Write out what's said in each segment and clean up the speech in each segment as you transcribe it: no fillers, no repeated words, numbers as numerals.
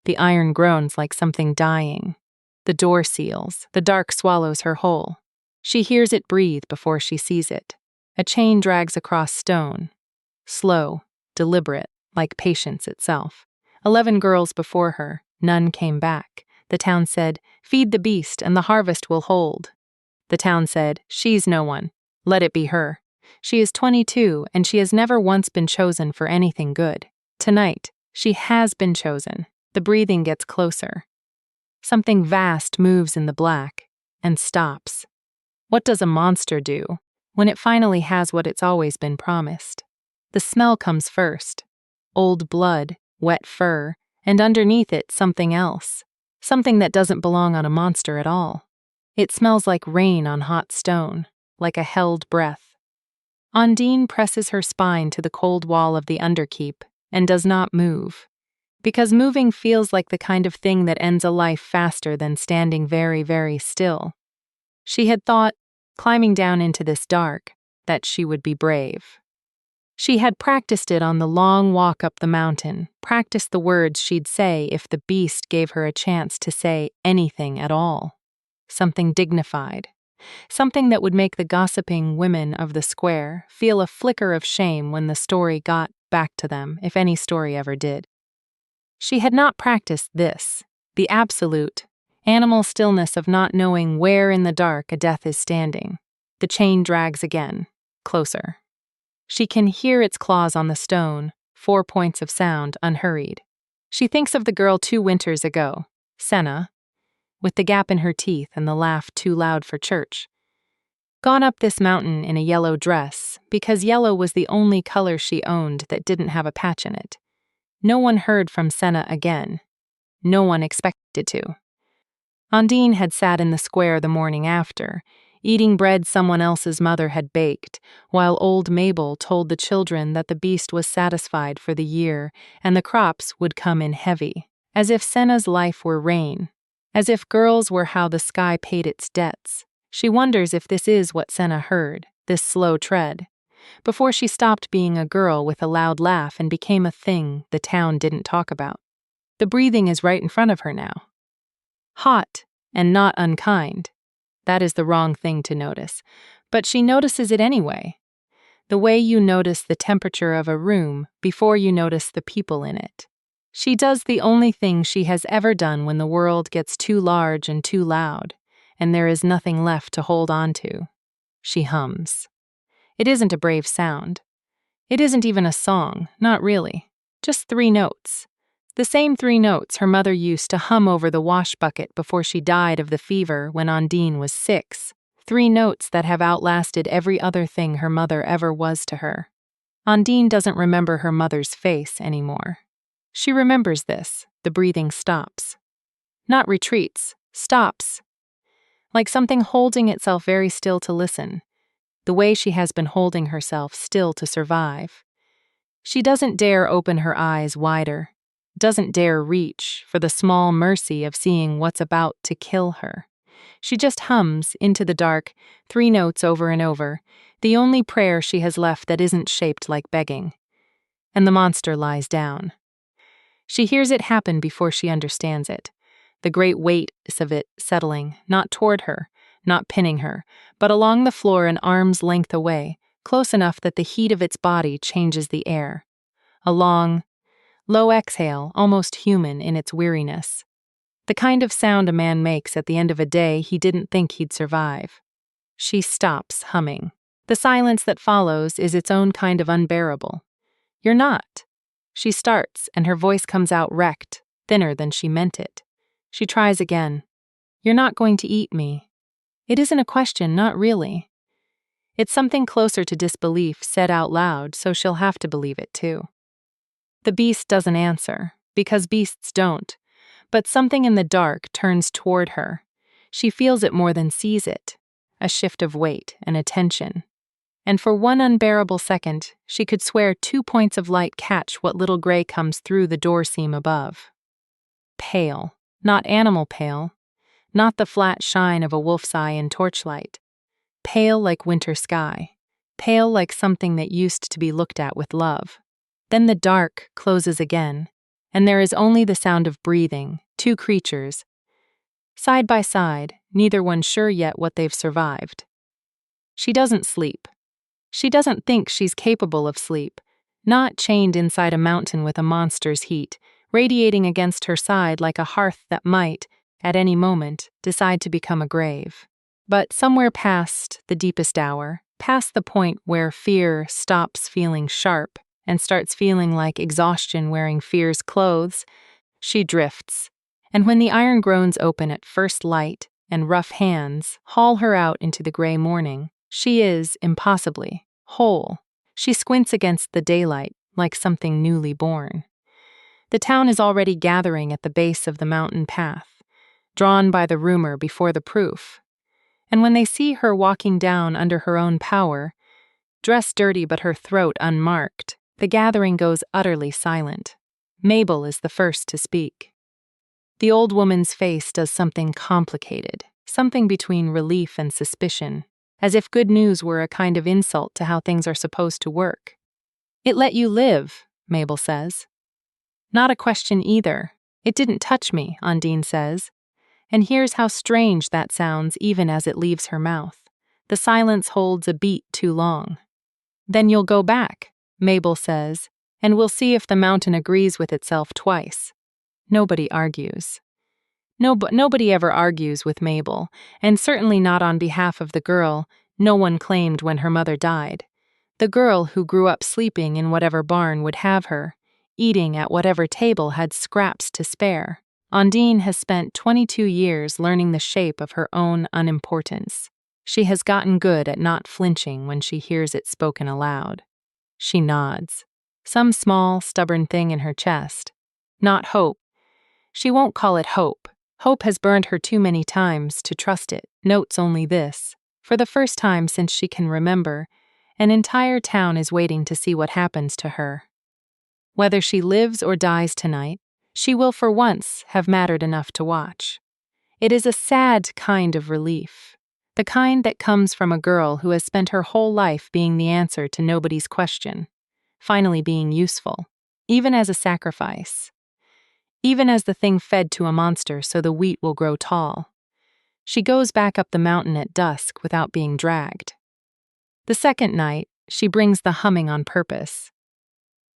The iron groans like something dying. The door seals. The dark swallows her whole. She hears it breathe before she sees it. A chain drags across stone. Slow, deliberate, like patience itself. 11 girls before her. None came back. The town said, "Feed the beast and the harvest will hold." The town said, "She's no one. Let it be her. She is 22 and she has never once been chosen for anything good. Tonight, she has been chosen." The breathing gets closer. Something vast moves in the black and stops. What does a monster do when it finally has what it's always been promised? The smell comes first. Old blood, wet fur, and underneath it something else. Something that doesn't belong on a monster at all. It smells like rain on hot stone, like a held breath. Ondine presses her spine to the cold wall of the underkeep and does not move. Because moving feels like the kind of thing that ends a life faster than standing very, very still. She had thought, climbing down into this dark, that she would be brave. She had practiced it on the long walk up the mountain, practiced the words she'd say if the beast gave her a chance to say anything at all. Something dignified. Something that would make the gossiping women of the square feel a flicker of shame when the story got back to them, if any story ever did. She had not practiced this, the absolute, animal stillness of not knowing where in the dark a death is standing. The chain drags again, closer. She can hear its claws on the stone, 4 points of sound, unhurried. She thinks of the girl 2 winters ago, Senna, with the gap in her teeth and the laugh too loud for church. Gone up this mountain in a yellow dress, because yellow was the only color she owned that didn't have a patch in it. No one heard from Senna again. No one expected to. Ondine had sat in the square the morning after, eating bread someone else's mother had baked, while old Mabel told the children that the beast was satisfied for the year and the crops would come in heavy, as if Senna's life were rain, as if girls were how the sky paid its debts. She wonders if this is what Senna heard, this slow tread, before she stopped being a girl with a loud laugh and became a thing the town didn't talk about. The breathing is right in front of her now. Hot and not unkind. That is the wrong thing to notice, but she notices it anyway. The way you notice the temperature of a room before you notice the people in it. She does the only thing she has ever done when the world gets too large and too loud, and there is nothing left to hold on to. She hums. It isn't a brave sound. It isn't even a song, not really. Just 3 notes. The same 3 notes her mother used to hum over the wash bucket before she died of the fever when Ondine was 6. 3 notes that have outlasted every other thing her mother ever was to her. Ondine doesn't remember her mother's face anymore. She remembers this. The breathing stops. Not retreats, stops. Like something holding itself very still to listen. The way she has been holding herself still to survive. She doesn't dare open her eyes wider, doesn't dare reach for the small mercy of seeing what's about to kill her. She just hums into the dark, 3 notes over and over, the only prayer she has left that isn't shaped like begging. And the monster lies down. She hears it happen before she understands it. The great weight of it settling, not toward her, not pinning her, but along the floor an arm's length away, close enough that the heat of its body changes the air. A long, low exhale, almost human in its weariness. The kind of sound a man makes at the end of a day he didn't think he'd survive. She stops humming. The silence that follows is its own kind of unbearable. "You're not." She starts, and her voice comes out wrecked, thinner than she meant it. She tries again. "You're not going to eat me." It isn't a question, not really. It's something closer to disbelief said out loud, so she'll have to believe it too. The beast doesn't answer, because beasts don't, but something in the dark turns toward her. She feels it more than sees it, a shift of weight and attention. And for one unbearable second, she could swear 2 points of light catch what little gray comes through the door seam above. Pale, not animal pale, not the flat shine of a wolf's eye in torchlight. Pale like winter sky, pale like something that used to be looked at with love. Then the dark closes again, and there is only the sound of breathing, two creatures, side by side, neither one sure yet what they've survived. She doesn't sleep. She doesn't think she's capable of sleep, not chained inside a mountain with a monster's heat, radiating against her side like a hearth that might, at any moment, decide to become a grave. But somewhere past the deepest hour, past the point where fear stops feeling sharp and starts feeling like exhaustion wearing fear's clothes, she drifts. And when the iron groans open at first light and rough hands haul her out into the gray morning, she is, impossibly, whole. She squints against the daylight like something newly born. The town is already gathering at the base of the mountain path, drawn by the rumor before the proof. And when they see her walking down under her own power, dressed dirty but her throat unmarked, the gathering goes utterly silent. Mabel is the first to speak. The old woman's face does something complicated, something between relief and suspicion, as if good news were a kind of insult to how things are supposed to work. "It let you live," Mabel says. "Not a question either. It didn't touch me," Undine says. And here's how strange that sounds even as it leaves her mouth. The silence holds a beat too long. "Then you'll go back," Mabel says, "and we'll see if the mountain agrees with itself twice." Nobody argues. Nobody ever argues with Mabel, and certainly not on behalf of the girl no one claimed when her mother died. The girl who grew up sleeping in whatever barn would have her, eating at whatever table had scraps to spare. Undine has spent 22 years learning the shape of her own unimportance. She has gotten good at not flinching when she hears it spoken aloud. She nods. Some small, stubborn thing in her chest. Not hope. She won't call it hope. Hope has burned her too many times to trust it. Notes only this. For the first time since she can remember, an entire town is waiting to see what happens to her. Whether she lives or dies tonight, she will for once have mattered enough to watch. It is a sad kind of relief. The kind that comes from a girl who has spent her whole life being the answer to nobody's question, finally being useful, even as a sacrifice. Even as the thing fed to a monster so the wheat will grow tall. She goes back up the mountain at dusk without being dragged. The second night, she brings the humming on purpose.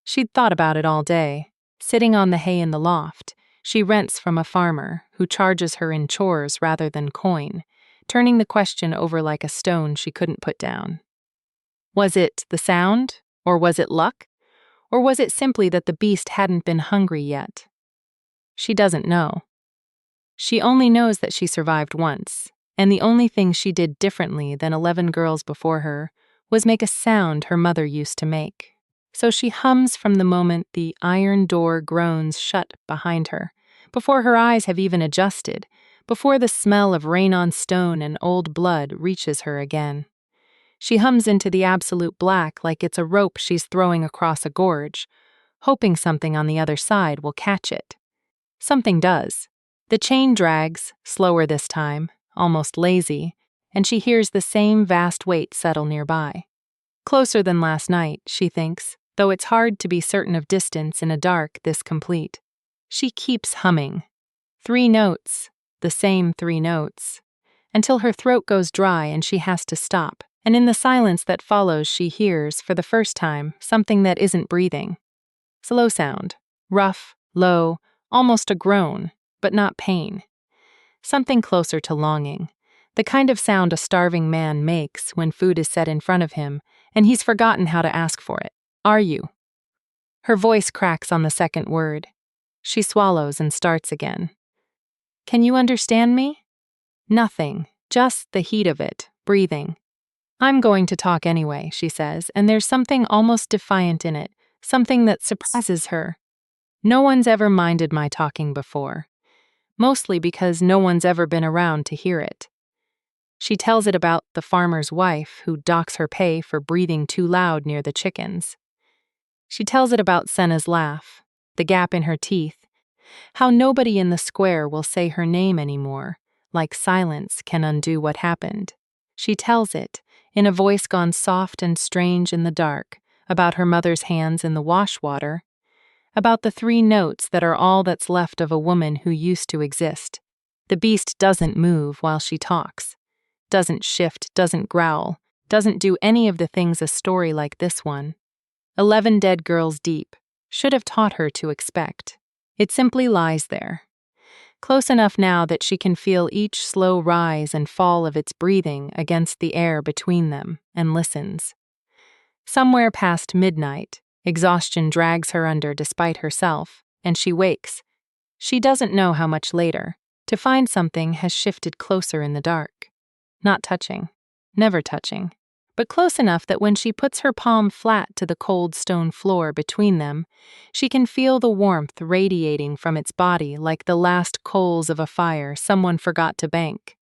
She'd thought about it all day. Sitting on the hay in the loft, she rents from a farmer who charges her in chores rather than coin, turning the question over like a stone she couldn't put down. Was it the sound? Or was it luck? Or was it simply that the beast hadn't been hungry yet? She doesn't know. She only knows that she survived once, and the only thing she did differently than 11 girls before her was make a sound her mother used to make. So she hums from the moment the iron door groans shut behind her, before her eyes have even adjusted, before the smell of rain on stone and old blood reaches her again. She hums into the absolute black like it's a rope she's throwing across a gorge, hoping something on the other side will catch it. Something does. The chain drags, slower this time, almost lazy, and she hears the same vast weight settle nearby. Closer than last night, she thinks, though it's hard to be certain of distance in a dark this complete. She keeps humming. 3 notes, the same 3 notes, until her throat goes dry and she has to stop, and in the silence that follows she hears, for the first time, something that isn't breathing. Slow sound, rough, low, almost a groan, but not pain. Something closer to longing, the kind of sound a starving man makes when food is set in front of him and he's forgotten how to ask for it. Are you? Her voice cracks on the second word. She swallows and starts again. Can you understand me? Nothing, just the heat of it, breathing. I'm going to talk anyway, she says, and there's something almost defiant in it, something that surprises her. No one's ever minded my talking before, mostly because no one's ever been around to hear it. She tells it about the farmer's wife who docks her pay for breathing too loud near the chickens. She tells it about Senna's laugh, the gap in her teeth, how nobody in the square will say her name anymore, like silence can undo what happened. She tells it, in a voice gone soft and strange in the dark, about her mother's hands in the wash water, about the 3 notes that are all that's left of a woman who used to exist. The beast doesn't move while she talks, doesn't shift, doesn't growl, doesn't do any of the things a story like this one, 11 Dead Girls Deep, should have taught her to expect. It simply lies there, close enough now that she can feel each slow rise and fall of its breathing against the air between them, and listens. Somewhere past midnight, exhaustion drags her under despite herself, and she wakes. She doesn't know how much later, to find something has shifted closer in the dark. Not touching, never touching, but close enough that when she puts her palm flat to the cold stone floor between them, she can feel the warmth radiating from its body like the last coals of a fire someone forgot to bank.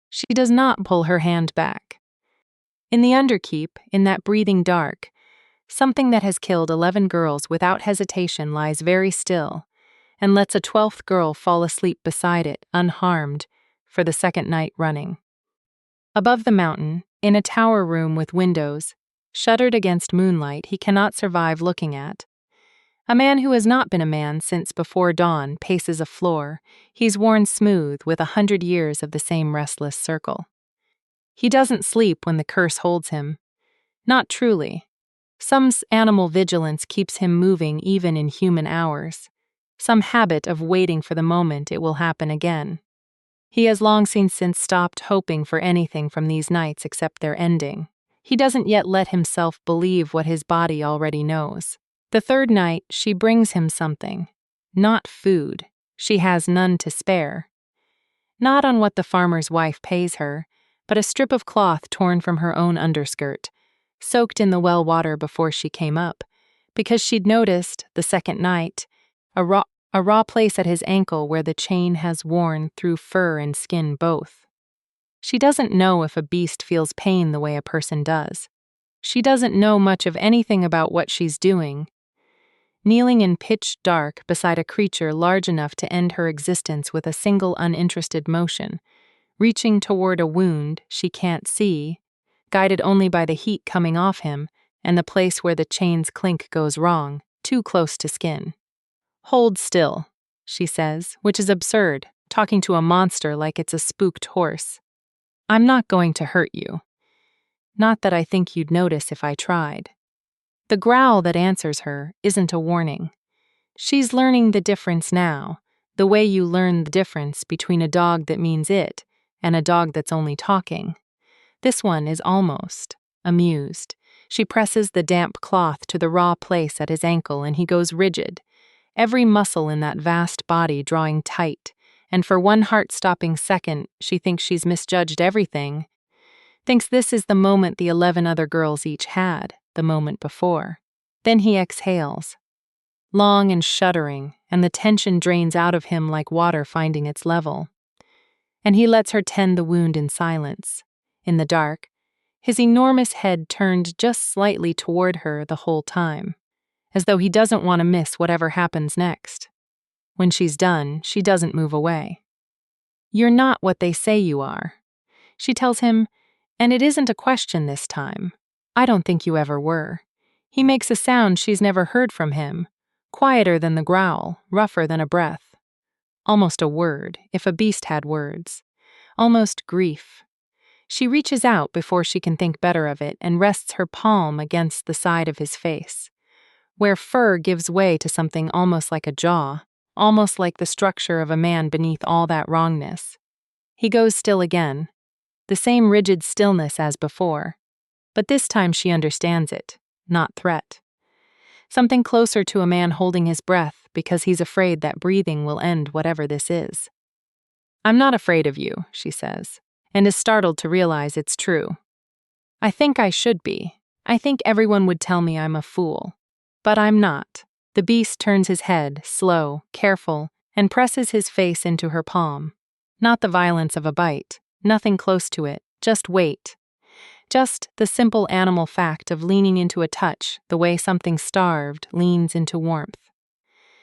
She does not pull her hand back. In the underkeep, in that breathing dark, something that has killed 11 girls without hesitation lies very still, and lets a 12th girl fall asleep beside it, unharmed, for the 2nd night running. Above the mountain, in a tower room with windows, shuttered against moonlight he cannot survive looking at, a man who has not been a man since before dawn paces a floor he's worn smooth with 100 years of the same restless circle. He doesn't sleep when the curse holds him. Not truly. Some animal vigilance keeps him moving even in human hours. Some habit of waiting for the moment it will happen again. He has long since stopped hoping for anything from these nights except their ending. He doesn't yet let himself believe what his body already knows. The 3rd night, she brings him something. Not food. She has none to spare. Not on what the farmer's wife pays her, but a strip of cloth torn from her own underskirt, soaked in the well water before she came up, because she'd noticed, the 2nd night, a raw place at his ankle where the chain has worn through fur and skin both. She doesn't know if a beast feels pain the way a person does. She doesn't know much of anything about what she's doing. Kneeling in pitch dark beside a creature large enough to end her existence with a single uninterested motion, reaching toward a wound she can't see, guided only by the heat coming off him and the place where the chain's clink goes wrong, too close to skin. "Hold still," she says, which is absurd, talking to a monster like it's a spooked horse. "I'm not going to hurt you. Not that I think you'd notice if I tried." The growl that answers her isn't a warning. She's learning the difference now, the way you learn the difference between a dog that means it and a dog that's only talking. This one is almost amused. She presses the damp cloth to the raw place at his ankle and he goes rigid, every muscle in that vast body drawing tight, and for one heart-stopping second she thinks she's misjudged everything, thinks this is the moment the 11 other girls each had, the moment before. Then he exhales, long and shuddering, and the tension drains out of him like water finding its level. And he lets her tend the wound in silence. In the dark, his enormous head turned just slightly toward her the whole time, as though he doesn't want to miss whatever happens next. When she's done, she doesn't move away. "You're not what they say you are," she tells him, and it isn't a question this time. "I don't think you ever were." He makes a sound she's never heard from him, quieter than the growl, rougher than a breath. Almost a word, if a beast had words. Almost grief. She reaches out before she can think better of it and rests her palm against the side of his face, where fur gives way to something almost like a jaw, almost like the structure of a man beneath all that wrongness. He goes still again, the same rigid stillness as before, but this time she understands it, not threat. Something closer to a man holding his breath because he's afraid that breathing will end whatever this is. "I'm not afraid of you," she says, and is startled to realize it's true. "I think I should be. I think everyone would tell me I'm a fool. But I'm not." The beast turns his head, slow, careful, and presses his face into her palm. Not the violence of a bite, nothing close to it, just weight. Just the simple animal fact of leaning into a touch the way something starved leans into warmth.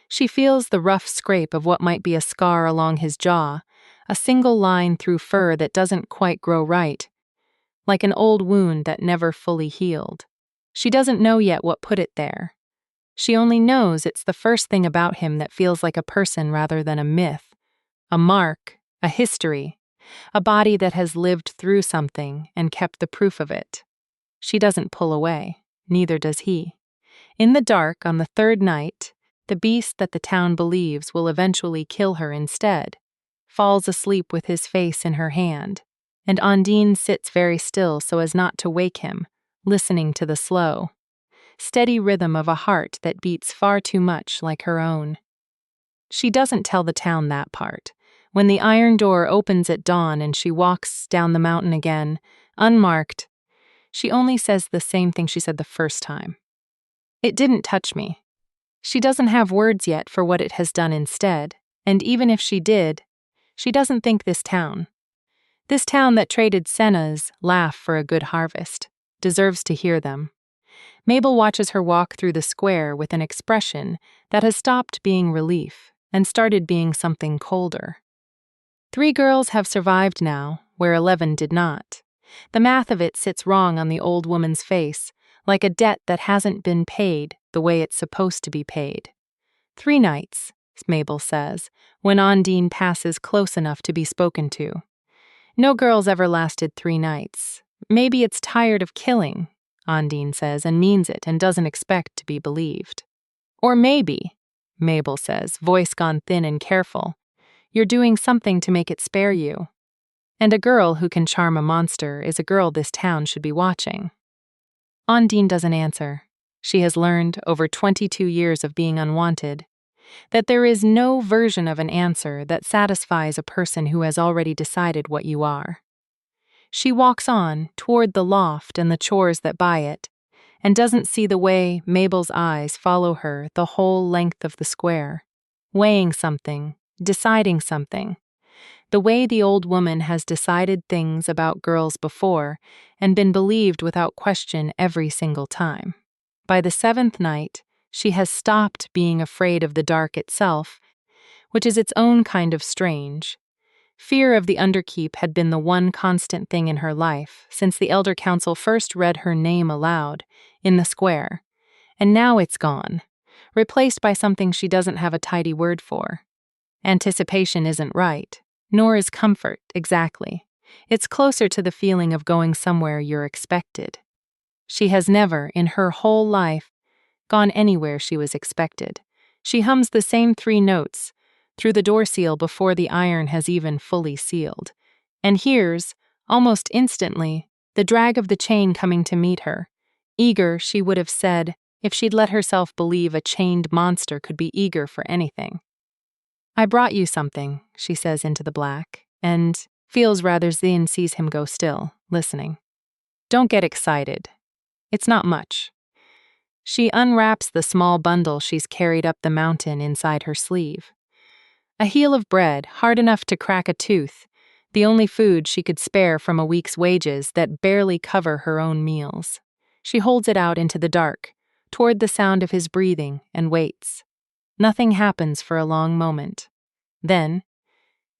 She feels the rough scrape of what might be a scar along his jaw, a single line through fur that doesn't quite grow right, like an old wound that never fully healed. She doesn't know yet what put it there. She only knows it's the first thing about him that feels like a person rather than a myth, a mark, a history, a body that has lived through something and kept the proof of it. She doesn't pull away, neither does he. In the dark, on the third night, the beast that the town believes will eventually kill her instead falls asleep with his face in her hand, and Ondine sits very still so as not to wake him, listening to the slow, steady rhythm of a heart that beats far too much like her own. She doesn't tell the town that part. When the iron door opens at dawn and she walks down the mountain again, unmarked, she only says the same thing she said the first time. It didn't touch me. She doesn't have words yet for what it has done instead, and even if she did, she doesn't think this town that traded Senna's laugh for a good harvest, deserves to hear them. Mabel watches her walk through the square with an expression that has stopped being relief and started being something colder. 3 girls have survived now, where 11 did not. The math of it sits wrong on the old woman's face, like a debt that hasn't been paid the way it's supposed to be paid. 3 nights, Mabel says, when Ondine passes close enough to be spoken to. No girl's ever lasted 3 nights. Maybe it's tired of killing, Ondine says, and means it and doesn't expect to be believed. Or maybe, Mabel says, voice gone thin and careful, you're doing something to make it spare you. And a girl who can charm a monster is a girl this town should be watching. Ondine doesn't answer. She has learned, over 22 years of being unwanted, that there is no version of an answer that satisfies a person who has already decided what you are. She walks on toward the loft and the chores that buy it, and doesn't see the way Mabel's eyes follow her the whole length of the square, weighing something, deciding something, the way the old woman has decided things about girls before and been believed without question every single time. By the 7th night, she has stopped being afraid of the dark itself, which is its own kind of strange. Fear of the Underkeep had been the one constant thing in her life since the Elder Council first read her name aloud in the square, and now it's gone, replaced by something she doesn't have a tidy word for. Anticipation isn't right, nor is comfort, exactly. It's closer to the feeling of going somewhere you're expected. She has never, in her whole life, gone anywhere she was expected. She hums the same 3 notes through the door seal before the iron has even fully sealed, and hears, almost instantly, the drag of the chain coming to meet her. Eager, she would have said, if she'd let herself believe a chained monster could be eager for anything. I brought you something, she says into the black, and feels rather Zin sees him go still, listening. Don't get excited. It's not much. She unwraps the small bundle she's carried up the mountain inside her sleeve. A heel of bread, hard enough to crack a tooth, the only food she could spare from a week's wages that barely cover her own meals. She holds it out into the dark, toward the sound of his breathing, and waits. Nothing happens for a long moment. Then,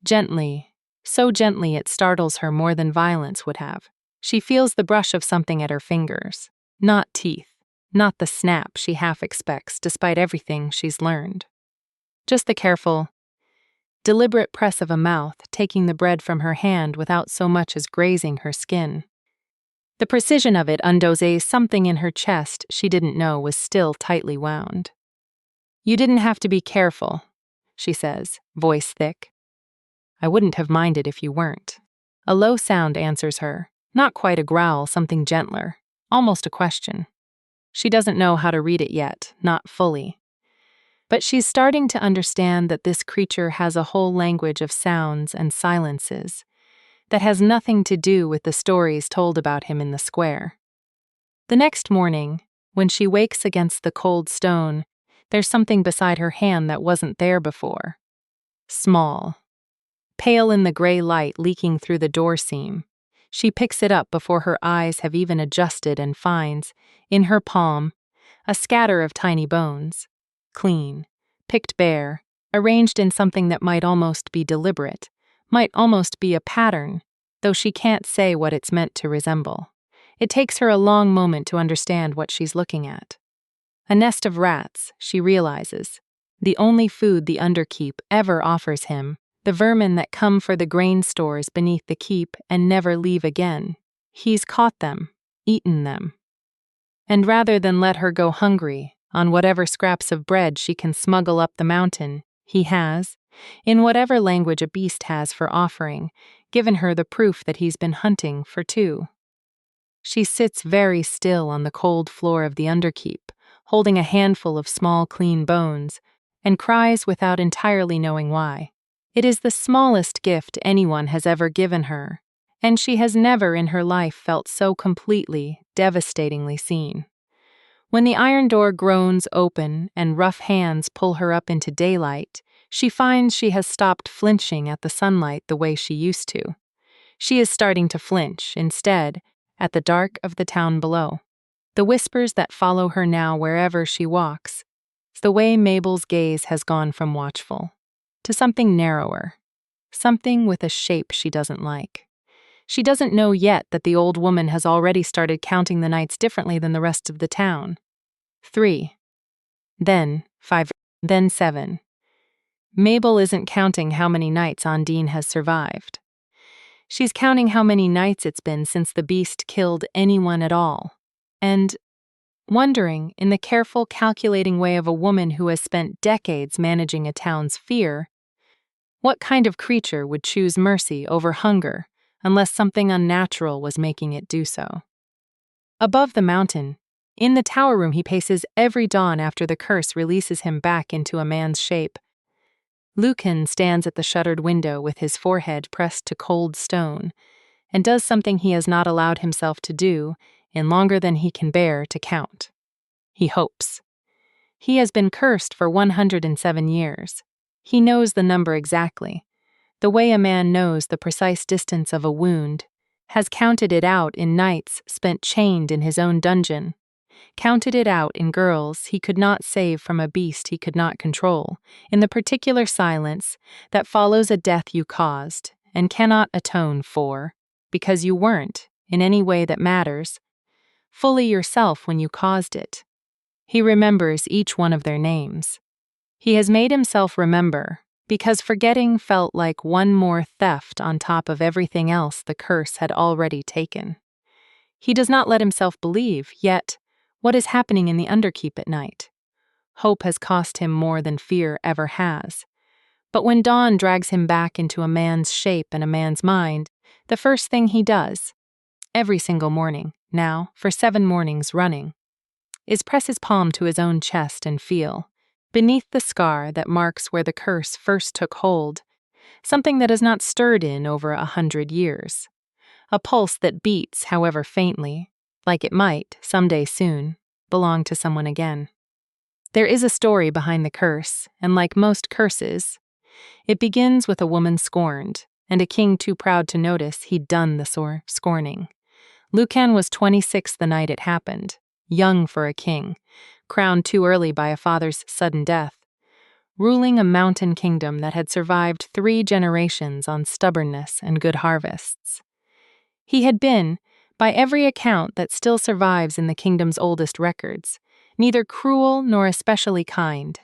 gently, so gently it startles her more than violence would have, she feels the brush of something at her fingers. Not teeth, not the snap she half expects despite everything she's learned. Just the careful, deliberate press of a mouth taking the bread from her hand without so much as grazing her skin. The precision of it undoses something in her chest she didn't know was still tightly wound. You didn't have to be careful, she says, voice thick. I wouldn't have minded if you weren't. A low sound answers her, not quite a growl, something gentler, almost a question. She doesn't know how to read it yet, not fully. But she's starting to understand that this creature has a whole language of sounds and silences that has nothing to do with the stories told about him in the square. The next morning, when she wakes against the cold stone, there's something beside her hand that wasn't there before. Small, pale in the gray light leaking through the door seam. She picks it up before her eyes have even adjusted and finds, in her palm, a scatter of tiny bones. Clean, picked bare, arranged in something that might almost be deliberate, might almost be a pattern, though she can't say what it's meant to resemble. It takes her a long moment to understand what she's looking at. A nest of rats, she realizes. The only food the underkeep ever offers him, the vermin that come for the grain stores beneath the keep and never leave again. He's caught them, eaten them. And rather than let her go hungry, on whatever scraps of bread she can smuggle up the mountain, he has, in whatever language a beast has for offering, given her the proof that he's been hunting for two. She sits very still on the cold floor of the underkeep, holding a handful of small clean bones, and cries without entirely knowing why. It is the smallest gift anyone has ever given her, and she has never in her life felt so completely, devastatingly seen. When the iron door groans open and rough hands pull her up into daylight, she finds she has stopped flinching at the sunlight the way she used to. She is starting to flinch, instead, at the dark of the town below. The whispers that follow her now wherever she walks. The way Mabel's gaze has gone from watchful to something narrower, something with a shape she doesn't like. She doesn't know yet that the old woman has already started counting the nights differently than the rest of the town. 3. Then 5. Then 7. Mabel isn't counting how many nights Ondine has survived. She's counting how many nights it's been since the beast killed anyone at all. And wondering, in the careful, calculating way of a woman who has spent decades managing a town's fear, what kind of creature would choose mercy over hunger unless something unnatural was making it do so? Above the mountain, in the tower room he paces every dawn after the curse releases him back into a man's shape. Lucan stands at the shuttered window with his forehead pressed to cold stone, and does something he has not allowed himself to do in longer than he can bear to count. He hopes. He has been cursed for 107 years. He knows the number exactly, the way a man knows the precise distance of a wound, has counted it out in nights spent chained in his own dungeon, counted it out in girls he could not save from a beast he could not control, in the particular silence that follows a death you caused and cannot atone for, because you weren't, in any way that matters, fully yourself when you caused it. He remembers each one of their names. He has made himself remember, because forgetting felt like one more theft on top of everything else the curse had already taken. He does not let himself believe, yet, what is happening in the underkeep at night. Hope has cost him more than fear ever has. But when dawn drags him back into a man's shape and a man's mind, the first thing he does, every single morning, now, for 7 mornings running, is press his palm to his own chest and feel, beneath the scar that marks where the curse first took hold, something that has not stirred in over 100 years. A pulse that beats, however faintly, like it might, someday soon, belong to someone again. There is a story behind the curse, and like most curses, it begins with a woman scorned, and a king too proud to notice he'd done the scorning. Lucan was 26 the night it happened, young for a king, crowned too early by a father's sudden death, ruling a mountain kingdom that had survived 3 generations on stubbornness and good harvests. He had been, by every account that still survives in the kingdom's oldest records, neither cruel nor especially kind.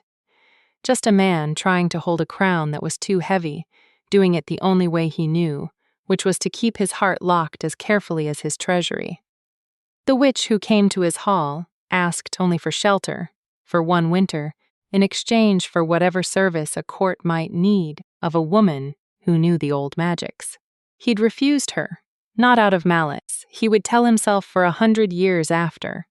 Just a man trying to hold a crown that was too heavy, doing it the only way he knew, which was to keep his heart locked as carefully as his treasury. The witch who came to his hall asked only for shelter, for 1 winter, in exchange for whatever service a court might need of a woman who knew the old magics. He'd refused her, not out of malice, he would tell himself for 100 years after,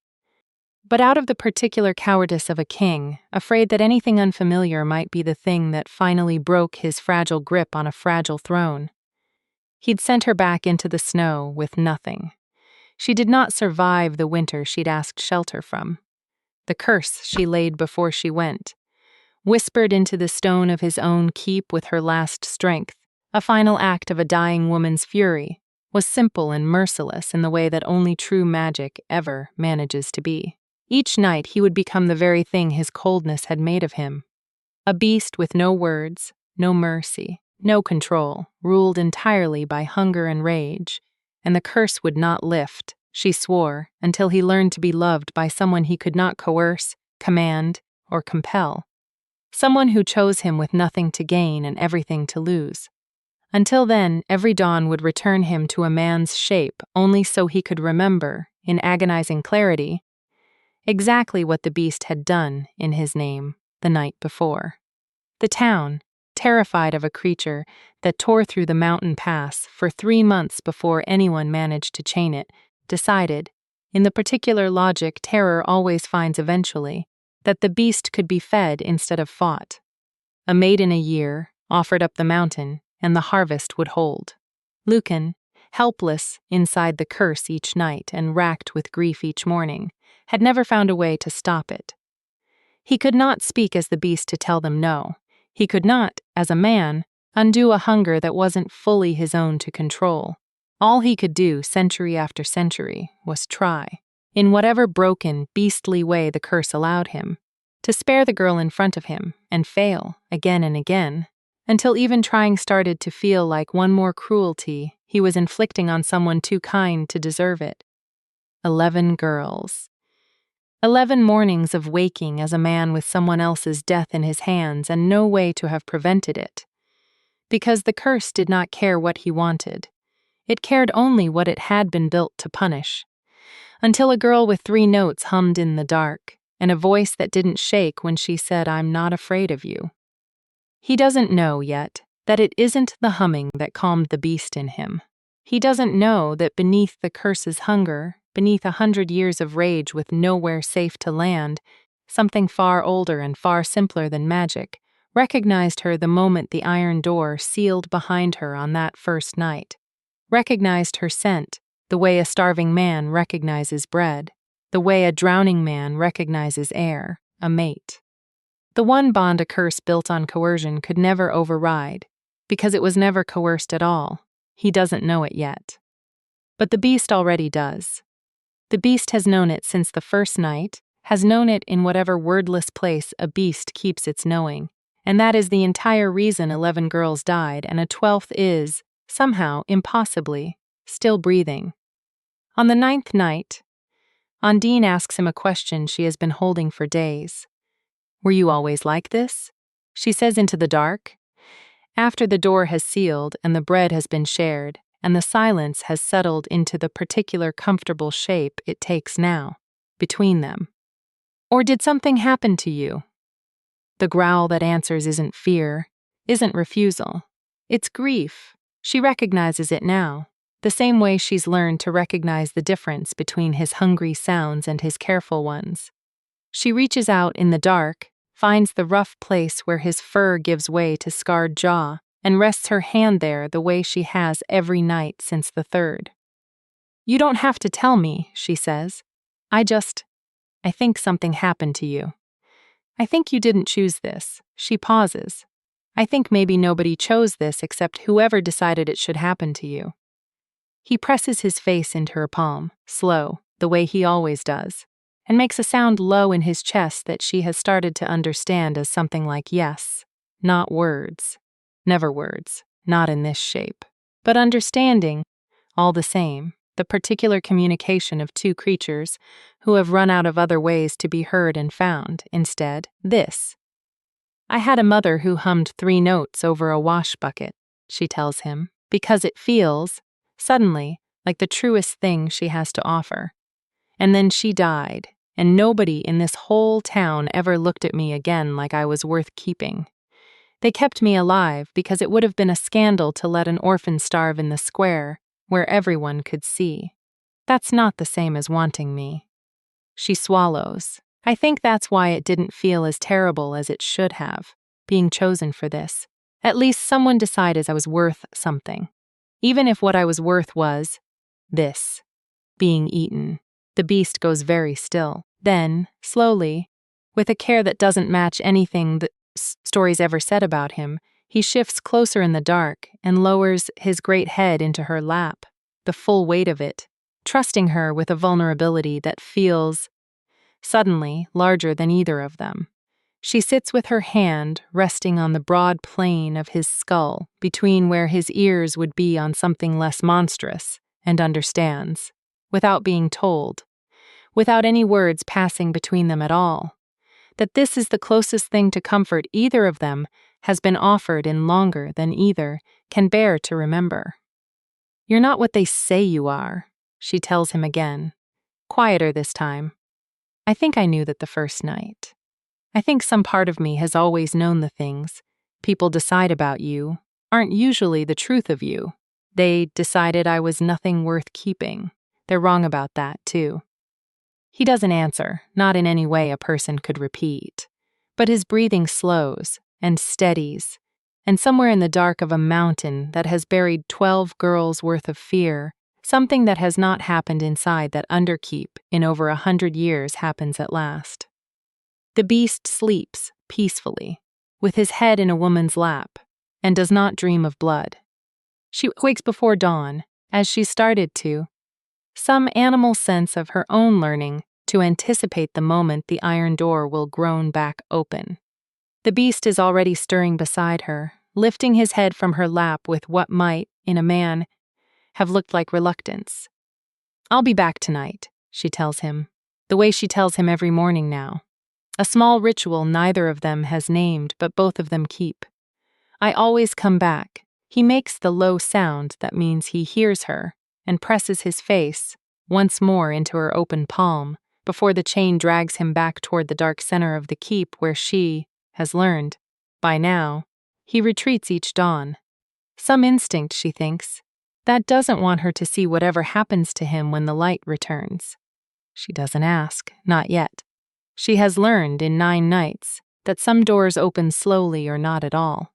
but out of the particular cowardice of a king, afraid that anything unfamiliar might be the thing that finally broke his fragile grip on a fragile throne. He'd sent her back into the snow with nothing. She did not survive the winter she'd asked shelter from. The curse she laid before she went, whispered into the stone of his own keep with her last strength, a final act of a dying woman's fury, was simple and merciless in the way that only true magic ever manages to be. Each night he would become the very thing his coldness had made of him. A beast with no words, no mercy, no control, ruled entirely by hunger and rage, and the curse would not lift, she swore, until he learned to be loved by someone he could not coerce, command, or compel. Someone who chose him with nothing to gain and everything to lose. Until then, every dawn would return him to a man's shape only so he could remember, in agonizing clarity, exactly what the beast had done in his name the night before. The town, terrified of a creature that tore through the mountain pass for 3 months before anyone managed to chain it, decided, in the particular logic terror always finds eventually, that the beast could be fed instead of fought. A maiden a year offered up the mountain, and the harvest would hold. Lucan, helpless inside the curse each night and racked with grief each morning, had never found a way to stop it. He could not speak as the beast to tell them no. He could not, as a man, undo a hunger that wasn't fully his own to control. All he could do, century after century, was try, in whatever broken, beastly way the curse allowed him, to spare the girl in front of him, and fail, again and again, until even trying started to feel like one more cruelty he was inflicting on someone too kind to deserve it. 11 girls. 11 mornings of waking as a man with someone else's death in his hands and no way to have prevented it. Because the curse did not care what he wanted. It cared only what it had been built to punish. Until a girl with 3 notes hummed in the dark, and a voice that didn't shake when she said, "I'm not afraid of you." He doesn't know yet that it isn't the humming that calmed the beast in him. He doesn't know that beneath the curse's hunger, beneath 100 years of rage with nowhere safe to land, something far older and far simpler than magic recognized her the moment the iron door sealed behind her on that first night. Recognized her scent, the way a starving man recognizes bread, the way a drowning man recognizes air, a mate. The one bond a curse built on coercion could never override, because it was never coerced at all. He doesn't know it yet. But the beast already does. The beast has known it since the first night, has known it in whatever wordless place a beast keeps its knowing, and that is the entire reason 11 girls died and a 12th is, somehow, impossibly, still breathing. On the 9th night, Undine asks him a question she has been holding for days. "Were you always like this?" she says into the dark. After the door has sealed and the bread has been shared, and the silence has settled into the particular comfortable shape it takes now, between them. "Or did something happen to you?" The growl that answers isn't fear, isn't refusal. It's grief. She recognizes it now, the same way she's learned to recognize the difference between his hungry sounds and his careful ones. She reaches out in the dark, finds the rough place where his fur gives way to scarred jaw, and rests her hand there the way she has every night since the 3rd. "You don't have to tell me," she says. I think something happened to you. I think you didn't choose this." She pauses. "I think maybe nobody chose this except whoever decided it should happen to you." He presses his face into her palm, slow, the way he always does, and makes a sound low in his chest that she has started to understand as something like yes, not words. Never words, not in this shape. But understanding, all the same, the particular communication of 2 creatures who have run out of other ways to be heard and found, instead, this. "I had a mother who hummed 3 notes over a wash bucket," she tells him, because it feels, suddenly, like the truest thing she has to offer. "And then she died, and nobody in this whole town ever looked at me again like I was worth keeping. They kept me alive because it would have been a scandal to let an orphan starve in the square, where everyone could see. That's not the same as wanting me." She swallows. "I think that's why it didn't feel as terrible as it should have, being chosen for this. At least someone decided I was worth something. Even if what I was worth was this, being eaten." The beast goes very still. Then, slowly, with a care that doesn't match anything the stories ever said about him, he shifts closer in the dark and lowers his great head into her lap, the full weight of it, trusting her with a vulnerability that feels, suddenly, larger than either of them. She sits with her hand resting on the broad plane of his skull, between where his ears would be on something less monstrous, and understands, without being told, without any words passing between them at all. that this is the closest thing to comfort either of them has been offered in longer than either can bear to remember. "You're not what they say you are," she tells him again, quieter this time. "I think I knew that the first night. I think some part of me has always known the things people decide about you aren't usually the truth of you. They decided I was nothing worth keeping. They're wrong about that, too." He doesn't answer, not in any way a person could repeat. But his breathing slows and steadies, and somewhere in the dark of a mountain that has buried 12 girls' worth of fear, something that has not happened inside that underkeep in over 100 years happens at last. The beast sleeps peacefully, with his head in a woman's lap, and does not dream of blood. She wakes before dawn, as she started to, some animal sense of her own learning to anticipate the moment the iron door will groan back open. The beast is already stirring beside her, lifting his head from her lap with what might, in a man, have looked like reluctance. "I'll be back tonight," she tells him, the way she tells him every morning now. A small ritual neither of them has named, but both of them keep. "I always come back." He makes the low sound that means he hears her and presses his face once more into her open palm before the chain drags him back toward the dark center of the keep where she has learned, by now, he retreats each dawn. Some instinct, she thinks, that doesn't want her to see whatever happens to him when the light returns. She doesn't ask, not yet. She has learned in 9 nights that some doors open slowly or not at all.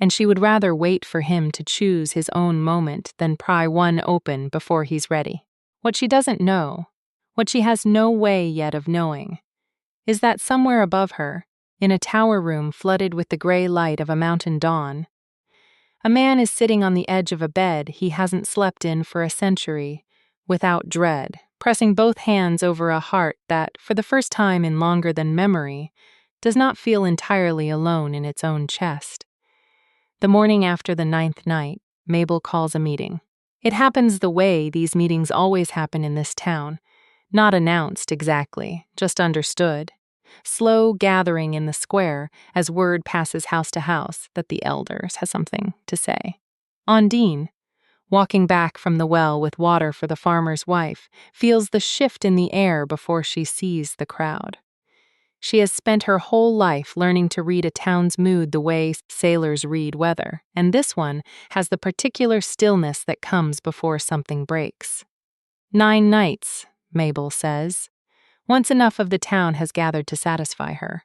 And she would rather wait for him to choose his own moment than pry one open before he's ready. What she doesn't know, what she has no way yet of knowing, is that somewhere above her, in a tower room flooded with the gray light of a mountain dawn, a man is sitting on the edge of a bed he hasn't slept in for a century, without dread, pressing both hands over a heart that, for the first time in longer than memory, does not feel entirely alone in its own chest. The morning after the 9th night, Mabel calls a meeting. It happens the way these meetings always happen in this town, not announced exactly, just understood. Slow gathering in the square as word passes house to house that the elders has something to say. Ondine, walking back from the well with water for the farmer's wife, feels the shift in the air before she sees the crowd. She has spent her whole life learning to read a town's mood the way sailors read weather, and this one has the particular stillness that comes before something breaks. 9 nights, Mabel says. Once enough of the town has gathered to satisfy her.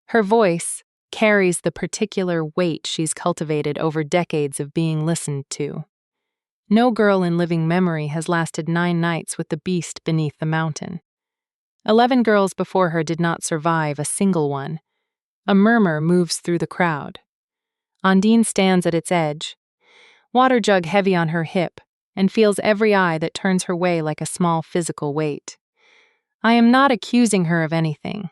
Her voice carries the particular weight she's cultivated over decades of being listened to. No girl in living memory has lasted 9 nights with the beast beneath the mountain. 11 girls before her did not survive a single one. A murmur moves through the crowd. Ondine stands at its edge, water jug heavy on her hip, and feels every eye that turns her way like a small physical weight. "I am not accusing her of anything,"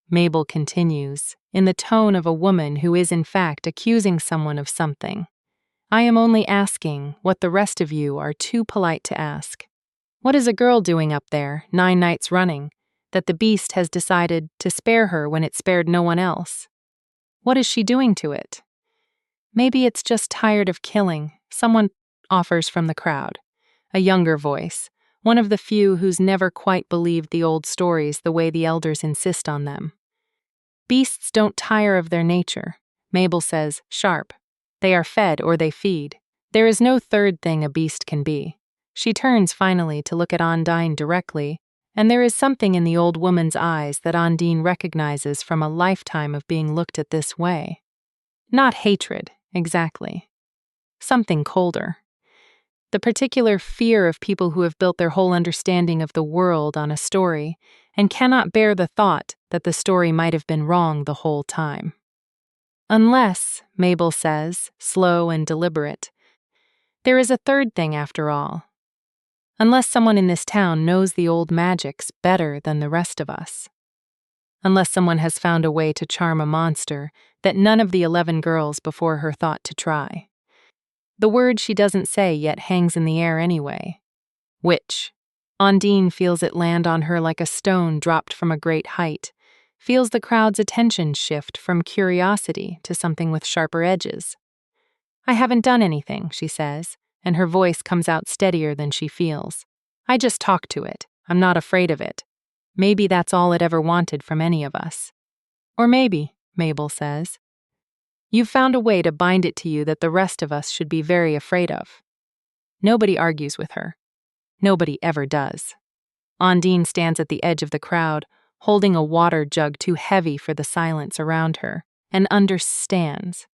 Mabel continues, in the tone of a woman who is in fact accusing someone of something. "I am only asking what the rest of you are too polite to ask. What is a girl doing up there, 9 nights running, that the beast has decided to spare her when it spared no one else? What is she doing to it? Maybe it's just tired of killing," someone offers from the crowd. A younger voice, one of the few who's never quite believed the old stories the way the elders insist on them. "Beasts don't tire of their nature," Mabel says, sharp. "They are fed or they feed. There is no third thing a beast can be." She turns finally to look at Ondine directly, and there is something in the old woman's eyes that Ondine recognizes from a lifetime of being looked at this way. Not hatred, exactly. Something colder. The particular fear of people who have built their whole understanding of the world on a story and cannot bear the thought that the story might have been wrong the whole time. "Unless," Mabel says, slow and deliberate, "there is a third thing after all. Unless someone in this town knows the old magics better than the rest of us. Unless someone has found a way to charm a monster that none of the 11 girls before her thought to try." The word she doesn't say yet hangs in the air anyway. Which? Ondine feels it land on her like a stone dropped from a great height, feels the crowd's attention shift from curiosity to something with sharper edges. "I haven't done anything," she says, and her voice comes out steadier than she feels. "I just talk to it. I'm not afraid of it. Maybe that's all it ever wanted from any of us." "Or maybe," Mabel says, "you've found a way to bind it to you that the rest of us should be very afraid of." Nobody argues with her. Nobody ever does. Ondine stands at the edge of the crowd, holding a water jug too heavy for the silence around her, and understands.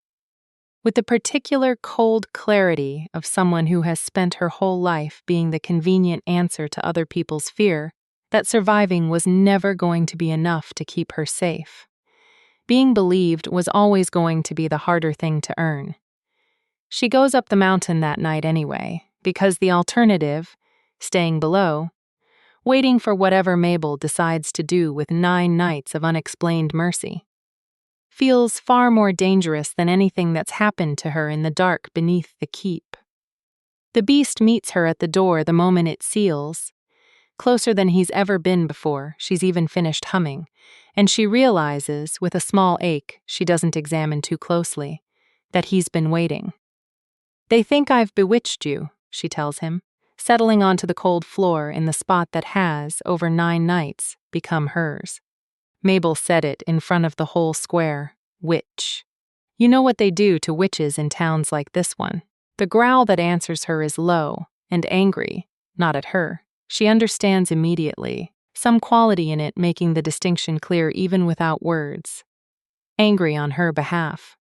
With the particular cold clarity of someone who has spent her whole life being the convenient answer to other people's fear, that surviving was never going to be enough to keep her safe. Being believed was always going to be the harder thing to earn. She goes up the mountain that night anyway, because the alternative, staying below, waiting for whatever Mabel decides to do with 9 nights of unexplained mercy, feels far more dangerous than anything that's happened to her in the dark beneath the keep. The beast meets her at the door the moment it seals, closer than he's ever been before she's even finished humming, and she realizes, with a small ache she doesn't examine too closely, that he's been waiting. "They think I've bewitched you," she tells him, settling onto the cold floor in the spot that has, over 9 nights, become hers. Mabel said it in front of the whole square. Witch. You know what they do to witches in towns like this one. The growl that answers her is low and angry, not at her. She understands immediately, some quality in it making the distinction clear even without words. Angry on her behalf.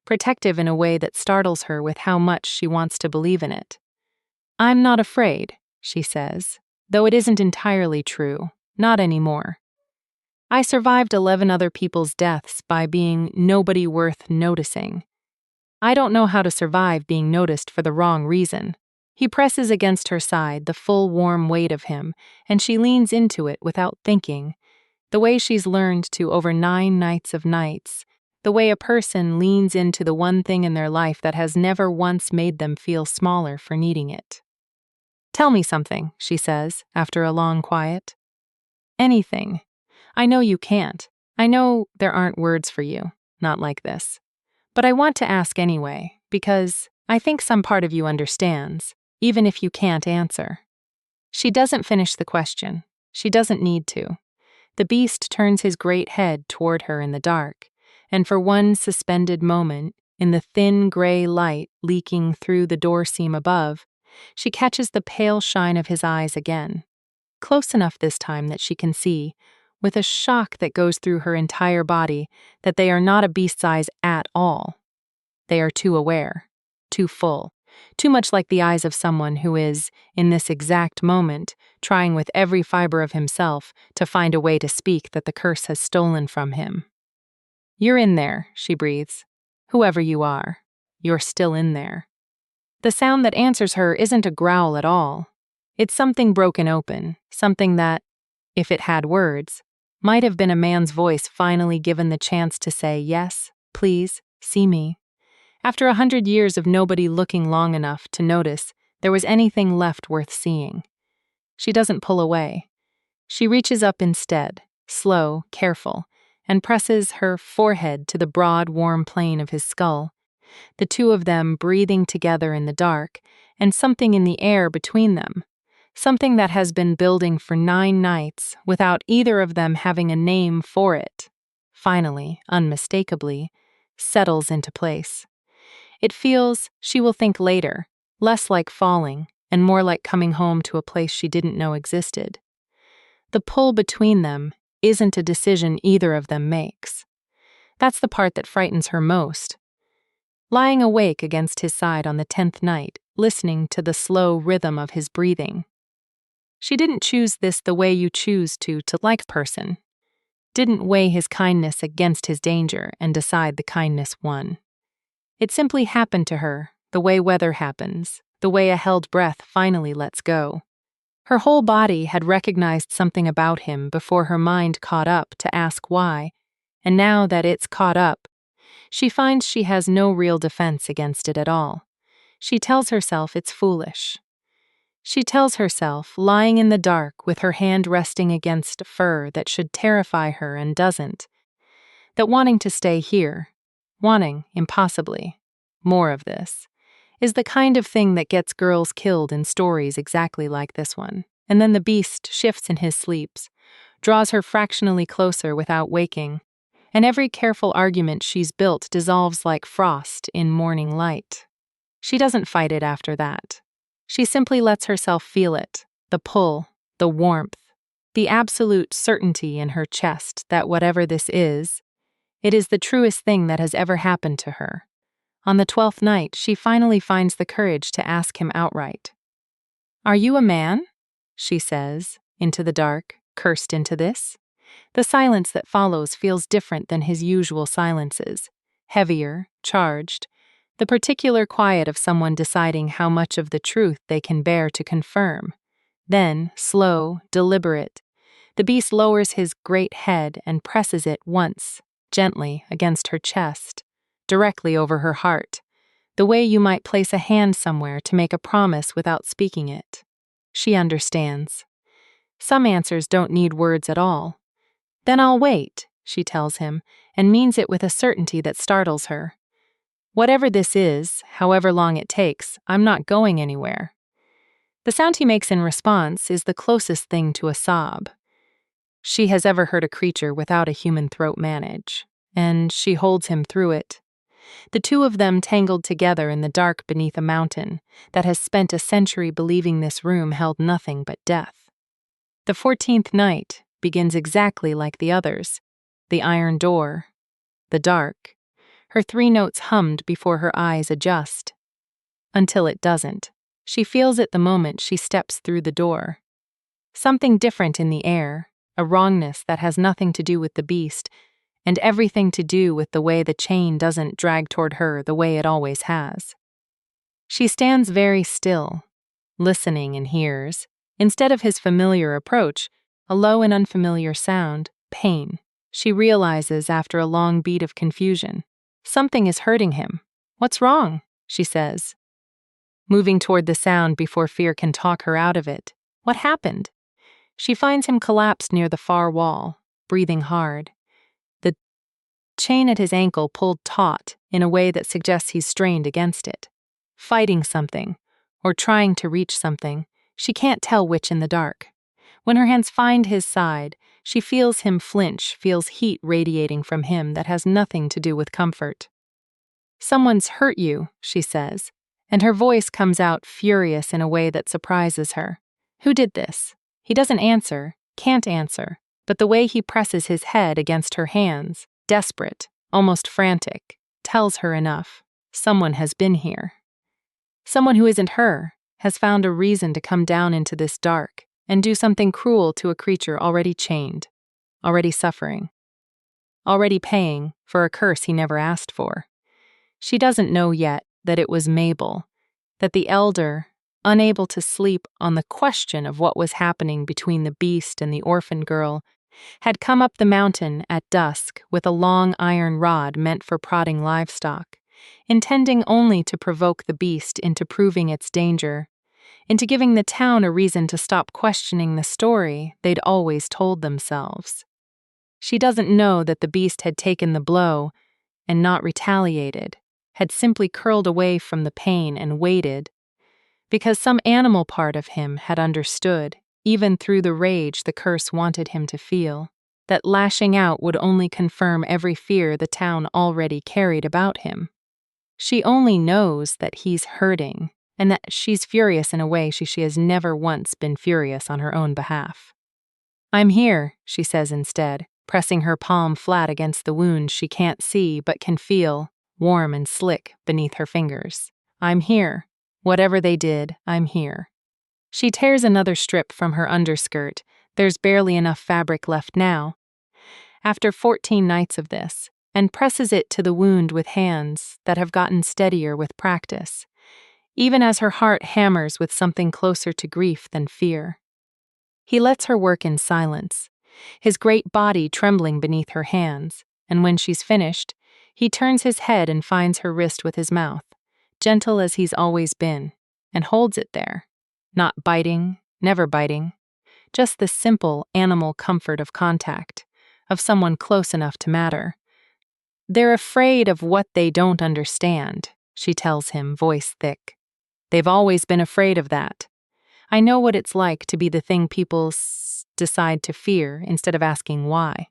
Protective in a way that startles her with how much she wants to believe in it. "I'm not afraid," she says, though it isn't entirely true, not anymore. "I survived 11 other people's deaths by being nobody worth noticing. I don't know how to survive being noticed for the wrong reason." He presses against her side, the full warm weight of him, and she leans into it without thinking, the way she's learned to over 9 nights of nights, the way a person leans into the one thing in their life that has never once made them feel smaller for needing it. "Tell me something," she says, after a long quiet. "Anything. I know you can't. I know there aren't words for you, not like this. But I want to ask anyway, because I think some part of you understands, even if you can't answer." She doesn't finish the question. She doesn't need to. The beast turns his great head toward her in the dark, and for one suspended moment, in the thin gray light leaking through the door seam above, she catches the pale shine of his eyes again, close enough this time that she can see, with a shock that goes through her entire body, that they are not a beast's eyes at all. They are too aware, too full, too much like the eyes of someone who is, in this exact moment, trying with every fiber of himself to find a way to speak that the curse has stolen from him. "You're in there," she breathes. "Whoever you are, you're still in there." The sound that answers her isn't a growl at all. It's something broken open, something that, if it had words, might have been a man's voice finally given the chance to say, "Yes, please, see me." After 100 years of nobody looking long enough to notice there was anything left worth seeing. She doesn't pull away. She reaches up instead, slow, careful, and presses her forehead to the broad, warm plane of his skull, the two of them breathing together in the dark, and something in the air between them, something that has been building for 9 nights without either of them having a name for it, finally, unmistakably, settles into place. It feels, she will think later, less like falling and more like coming home to a place she didn't know existed. The pull between them isn't a decision either of them makes. That's the part that frightens her most. Lying awake against his side on the 10th night, listening to the slow rhythm of his breathing. She didn't choose this the way you choose to like a person. Didn't weigh his kindness against his danger and decide the kindness won. It simply happened to her, the way weather happens, the way a held breath finally lets go. Her whole body had recognized something about him before her mind caught up to ask why, and now that it's caught up, she finds she has no real defense against it at all. She tells herself it's foolish. She tells herself, lying in the dark with her hand resting against fur that should terrify her and doesn't, that wanting to stay here, wanting, impossibly, more of this, is the kind of thing that gets girls killed in stories exactly like this one. And then the beast shifts in his sleeps, draws her fractionally closer without waking, and every careful argument she's built dissolves like frost in morning light. She doesn't fight it after that. She simply lets herself feel it, the pull, the warmth, the absolute certainty in her chest that whatever this is, it is the truest thing that has ever happened to her. On the 12th night, she finally finds the courage to ask him outright. "Are you a man?" she says, into the dark, cursed into this. The silence that follows feels different than his usual silences, heavier, charged, the particular quiet of someone deciding how much of the truth they can bear to confirm. Then, slow, deliberate, the beast lowers his great head and presses it once, gently, against her chest, directly over her heart, the way you might place a hand somewhere to make a promise without speaking it. She understands. Some answers don't need words at all. "Then I'll wait," she tells him, and means it with a certainty that startles her. "Whatever this is, however long it takes, I'm not going anywhere." The sound he makes in response is the closest thing to a sob she has ever heard a creature without a human throat manage, and she holds him through it. The two of them tangled together in the dark beneath a mountain that has spent a century believing this room held nothing but death. The 14th night begins exactly like the others. The iron door, the dark, her 3 notes hummed before her eyes adjust. Until it doesn't. She feels it the moment she steps through the door. Something different in the air, a wrongness that has nothing to do with the beast, and everything to do with the way the chain doesn't drag toward her the way it always has. She stands very still, listening, and hears, instead of his familiar approach, a low and unfamiliar sound, pain. She realizes after a long beat of confusion. Something is hurting him. "What's wrong?" she says, moving toward the sound before fear can talk her out of it. "What happened?" She finds him collapsed near the far wall, breathing hard. The chain at his ankle pulled taut in a way that suggests he's strained against it. Fighting something, or trying to reach something, she can't tell which in the dark. When her hands find his side, she feels him flinch, feels heat radiating from him that has nothing to do with comfort. "Someone's hurt you," she says, and her voice comes out furious in a way that surprises her. "Who did this?" He doesn't answer, can't answer, but the way he presses his head against her hands, desperate, almost frantic, tells her enough. Someone has been here. Someone who isn't her has found a reason to come down into this dark and do something cruel to a creature already chained, already suffering, already paying for a curse he never asked for. She doesn't know yet that it was Mabel, that the elder, unable to sleep on the question of what was happening between the beast and the orphan girl, had come up the mountain at dusk with a long iron rod meant for prodding livestock, intending only to provoke the beast into proving its danger, into giving the town a reason to stop questioning the story they'd always told themselves. She doesn't know that the beast had taken the blow and not retaliated, had simply curled away from the pain and waited, because some animal part of him had understood, even through the rage the curse wanted him to feel, that lashing out would only confirm every fear the town already carried about him. She only knows that he's hurting, and that she's furious in a way she has never once been furious on her own behalf. "I'm here," she says instead, pressing her palm flat against the wound she can't see but can feel, warm and slick, beneath her fingers. "I'm here. Whatever they did, I'm here." She tears another strip from her underskirt. There's barely enough fabric left now, after 14 nights of this, and presses it to the wound with hands that have gotten steadier with practice, even as her heart hammers with something closer to grief than fear. He lets her work in silence, his great body trembling beneath her hands, and when she's finished, he turns his head and finds her wrist with his mouth, gentle as he's always been, and holds it there, not biting, never biting, just the simple animal comfort of contact, of someone close enough to matter, They're afraid of what they don't understand, she tells him, voice thick. They've always been afraid of that. I know what it's like to be the thing people decide to fear instead of asking why.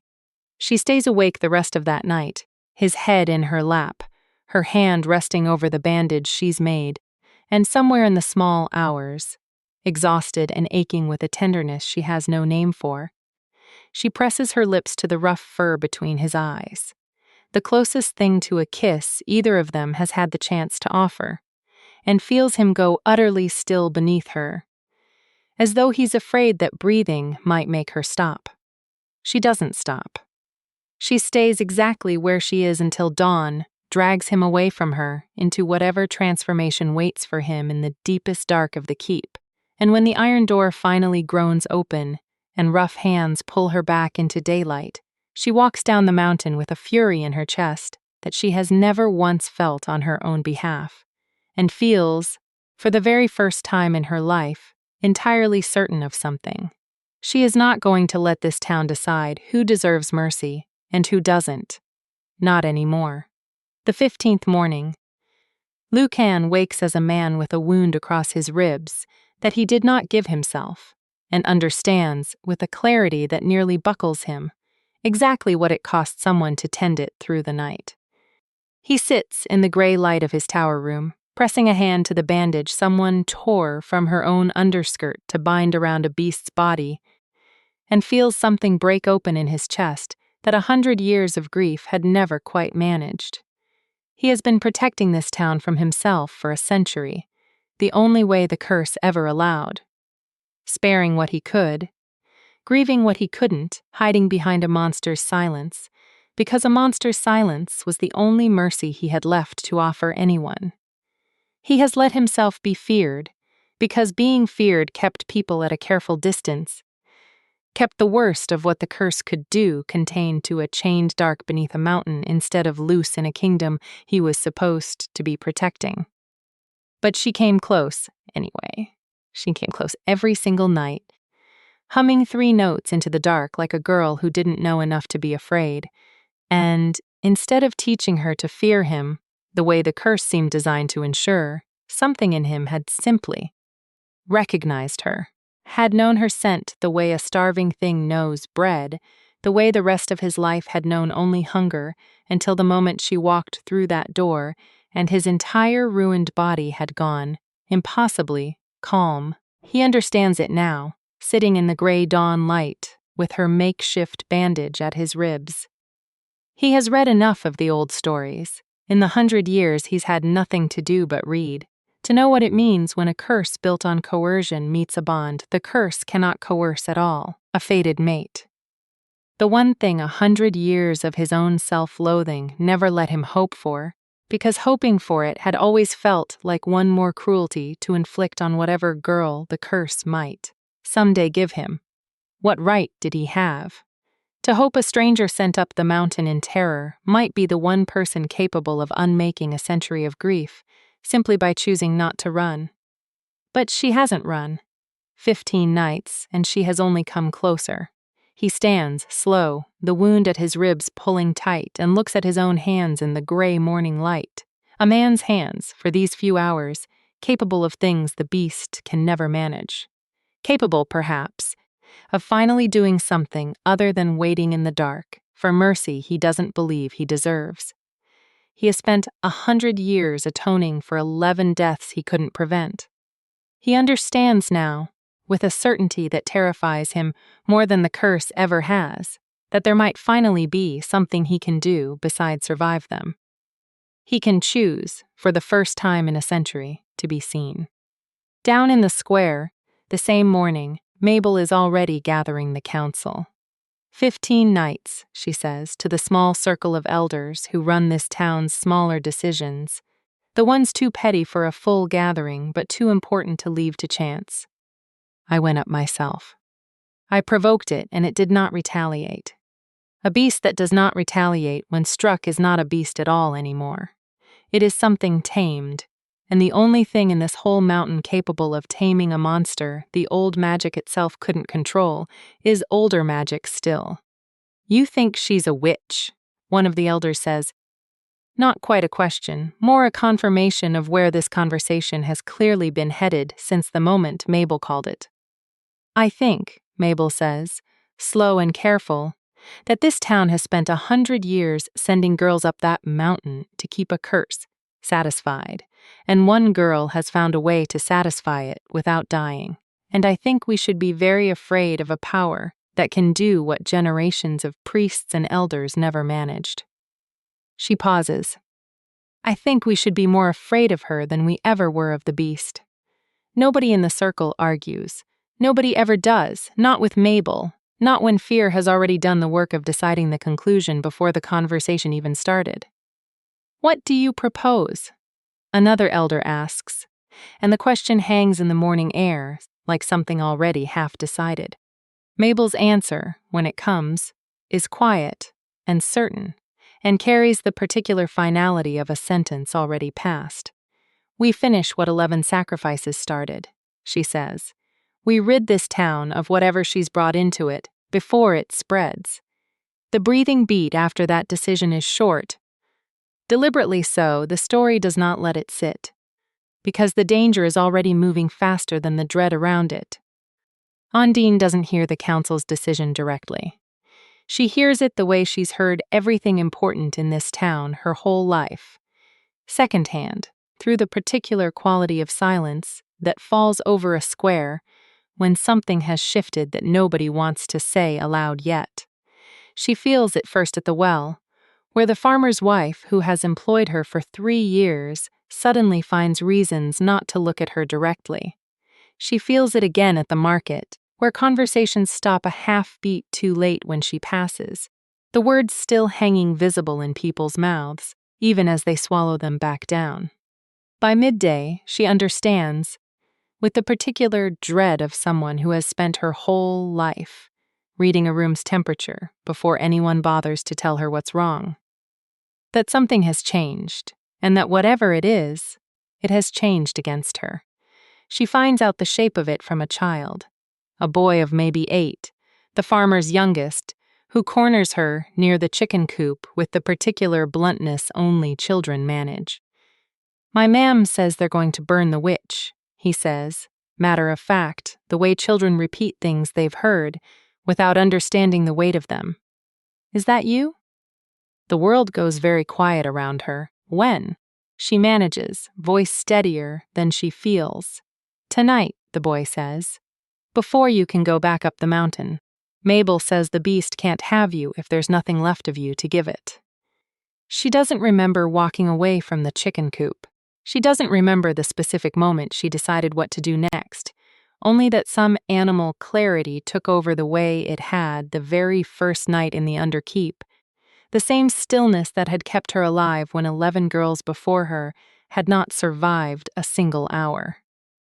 She stays awake the rest of that night, his head in her lap, her hand resting over the bandage she's made, and somewhere in the small hours, exhausted and aching with a tenderness she has no name for, she presses her lips to the rough fur between his eyes, the closest thing to a kiss either of them has had the chance to offer, and feels him go utterly still beneath her, as though he's afraid that breathing might make her stop. She doesn't stop. She stays exactly where she is until dawn drags him away from her into whatever transformation waits for him in the deepest dark of the keep. And when the iron door finally groans open and rough hands pull her back into daylight, she walks down the mountain with a fury in her chest that she has never once felt on her own behalf, and feels, for the very first time in her life, entirely certain of something. She is not going to let this town decide who deserves mercy and who doesn't. Not anymore. The 15th morning. Lucan wakes as a man with a wound across his ribs that he did not give himself, and understands, with a clarity that nearly buckles him, exactly what it cost someone to tend it through the night. He sits in the gray light of his tower room, pressing a hand to the bandage someone tore from her own underskirt to bind around a beast's body, and feels something break open in his chest that 100 years of grief had never quite managed. He has been protecting this town from himself for a century, the only way the curse ever allowed. Sparing what he could, grieving what he couldn't, hiding behind a monster's silence, because a monster's silence was the only mercy he had left to offer anyone. He has let himself be feared, because being feared kept people at a careful distance, kept the worst of what the curse could do contained to a chained dark beneath a mountain instead of loose in a kingdom he was supposed to be protecting. But she came close, anyway. She came close every single night, humming 3 notes into the dark like a girl who didn't know enough to be afraid, and, instead of teaching her to fear him, the way the curse seemed designed to ensure, something in him had simply recognized her. Had known her scent the way a starving thing knows bread, the way the rest of his life had known only hunger, until the moment she walked through that door and his entire ruined body had gone, impossibly, calm. He understands it now, sitting in the gray dawn light, with her makeshift bandage at his ribs. He has read enough of the old stories. In the 100 years he's had nothing to do but read. To know what it means when a curse built on coercion meets a bond the curse cannot coerce at all, a fated mate. The one thing 100 years of his own self-loathing never let him hope for, because hoping for it had always felt like one more cruelty to inflict on whatever girl the curse might someday give him. What right did he have? To hope a stranger sent up the mountain in terror might be the one person capable of unmaking a century of grief, simply by choosing not to run. But she hasn't run. 15 nights, and she has only come closer. He stands, slow, the wound at his ribs pulling tight, and looks at his own hands in the gray morning light. A man's hands, for these few hours, capable of things the beast can never manage. Capable, perhaps, of finally doing something other than waiting in the dark for mercy he doesn't believe he deserves. He has spent 100 years atoning for 11 deaths he couldn't prevent. He understands now, with a certainty that terrifies him more than the curse ever has, that there might finally be something he can do besides survive them. He can choose, for the first time in a century, to be seen. Down in the square, the same morning, Mabel is already gathering the council. 15 nights, she says, to the small circle of elders who run this town's smaller decisions, the ones too petty for a full gathering but too important to leave to chance. I went up myself. I provoked it, and it did not retaliate. A beast that does not retaliate when struck is not a beast at all anymore. It is something tamed, and the only thing in this whole mountain capable of taming a monster the old magic itself couldn't control is older magic still. You think she's a witch, one of the elders says, Not quite a question, more a confirmation of where this conversation has clearly been headed since the moment Mabel called it. I think, Mabel says, slow and careful, that this town has spent 100 years sending girls up that mountain to keep a curse, satisfied, and one girl has found a way to satisfy it without dying. And I think we should be very afraid of a power that can do what generations of priests and elders never managed. She pauses. I think we should be more afraid of her than we ever were of the beast. Nobody in the circle argues. Nobody ever does, not with Mabel, not when fear has already done the work of deciding the conclusion before the conversation even started. What do you propose? Another elder asks, and the question hangs in the morning air like something already half decided. Mabel's answer, when it comes, is quiet and certain, and carries the particular finality of a sentence already passed. We finish what 11 sacrifices started, she says. We rid this town of whatever she's brought into it before it spreads. The breathing beat after that decision is short. Deliberately so, the story does not let it sit, because the danger is already moving faster than the dread around it. Ondine doesn't hear the council's decision directly. She hears it the way she's heard everything important in this town her whole life, secondhand, through the particular quality of silence that falls over a square when something has shifted that nobody wants to say aloud yet. She feels it first at the well, where the farmer's wife, who has employed her for 3 years, suddenly finds reasons not to look at her directly. She feels it again at the market, where conversations stop a half beat too late when she passes, the words still hanging visible in people's mouths, even as they swallow them back down. By midday, she understands, with the particular dread of someone who has spent her whole life reading a room's temperature before anyone bothers to tell her what's wrong, that something has changed, and that whatever it is, it has changed against her. She finds out the shape of it from a child, a boy of maybe 8, the farmer's youngest, who corners her near the chicken coop with the particular bluntness only children manage. My mam says they're going to burn the witch, he says, matter of fact, the way children repeat things they've heard without understanding the weight of them. Is that you? The world goes very quiet around her. When? She manages, voice steadier than she feels. Tonight, the boy says. Before you can go back up the mountain. Mabel says the beast can't have you if there's nothing left of you to give it. She doesn't remember walking away from the chicken coop. She doesn't remember the specific moment she decided what to do next, only that some animal clarity took over the way it had the very first night in the underkeep, the same stillness that had kept her alive when 11 girls before her had not survived a single hour.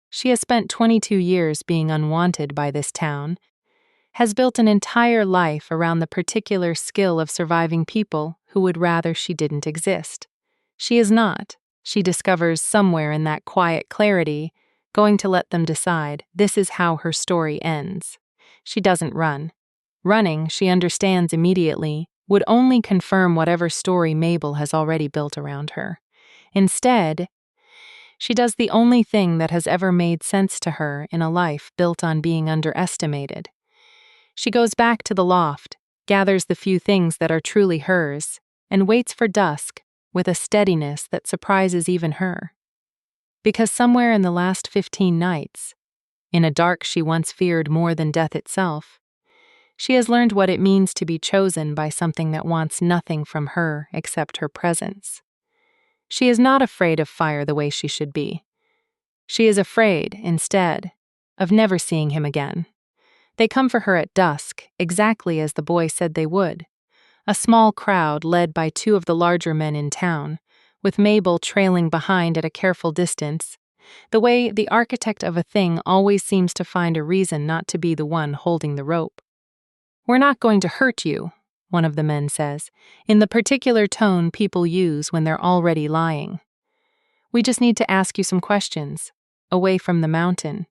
She has spent 22 years being unwanted by this town, has built an entire life around the particular skill of surviving people who would rather she didn't exist. She is not, she discovers somewhere in that quiet clarity, going to let them decide this is how her story ends. She doesn't run. Running, she understands immediately, would only confirm whatever story Mabel has already built around her. Instead, she does the only thing that has ever made sense to her in a life built on being underestimated. She goes back to the loft, gathers the few things that are truly hers, and waits for dusk with a steadiness that surprises even her. Because somewhere in the last 15 nights, in a dark she once feared more than death itself, she has learned what it means to be chosen by something that wants nothing from her except her presence. She is not afraid of fire the way she should be. She is afraid, instead, of never seeing him again. They come for her at dusk, exactly as the boy said they would. A small crowd led by 2 of the larger men in town, with Mabel trailing behind at a careful distance, the way the architect of a thing always seems to find a reason not to be the one holding the rope. "We're not going to hurt you," one of the men says, in the particular tone people use when they're already lying. "We just need to ask you some questions, away from the mountain."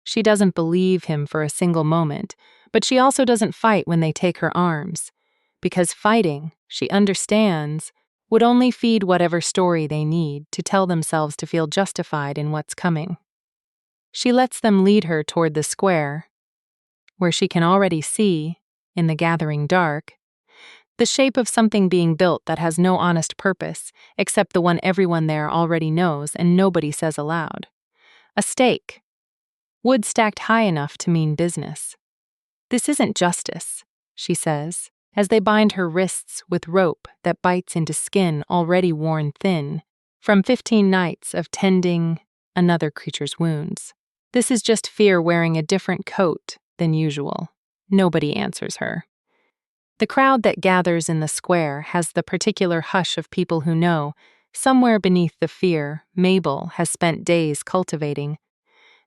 She doesn't believe him for a single moment, but she also doesn't fight when they take her arms, because fighting, she understands, would only feed whatever story they need to tell themselves to feel justified in what's coming. She lets them lead her toward the square, where she can already see, in the gathering dark, the shape of something being built that has no honest purpose, except the one everyone there already knows and nobody says aloud. A stake. Wood stacked high enough to mean business. This isn't justice, she says, as they bind her wrists with rope that bites into skin already worn thin from 15 nights of tending another creature's wounds. This is just fear wearing a different coat than usual. Nobody answers her. The crowd that gathers in the square has the particular hush of people who know, somewhere beneath the fear Mabel has spent days cultivating,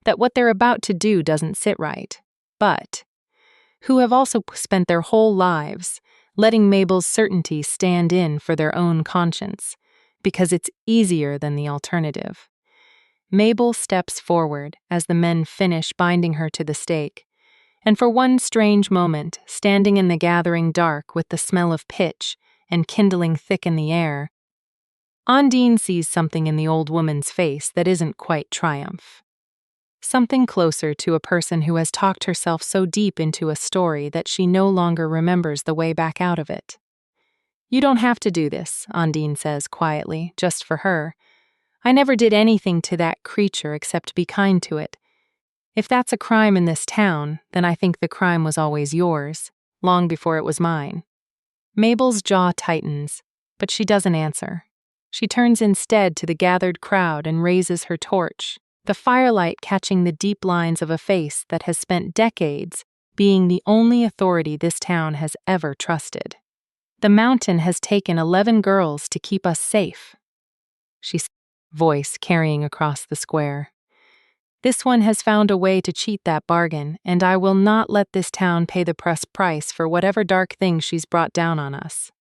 that what they're about to do doesn't sit right, but who have also spent their whole lives letting Mabel's certainty stand in for their own conscience, because it's easier than the alternative. Mabel steps forward as the men finish binding her to the stake, and for one strange moment, standing in the gathering dark with the smell of pitch and kindling thick in the air, Ondine sees something in the old woman's face that isn't quite triumph. Something closer to a person who has talked herself so deep into a story that she no longer remembers the way back out of it. "You don't have to do this," Ondine says quietly, just for her. "I never did anything to that creature except be kind to it. If that's a crime in this town, then I think the crime was always yours, long before it was mine." Mabel's jaw tightens, but she doesn't answer. She turns instead to the gathered crowd and raises her torch, the firelight catching the deep lines of a face that has spent decades being the only authority this town has ever trusted. "The mountain has taken 11 girls to keep us safe," she said, voice carrying across the square. "This one has found a way to cheat that bargain, and I will not let this town pay the price for whatever dark thing she's brought down on us."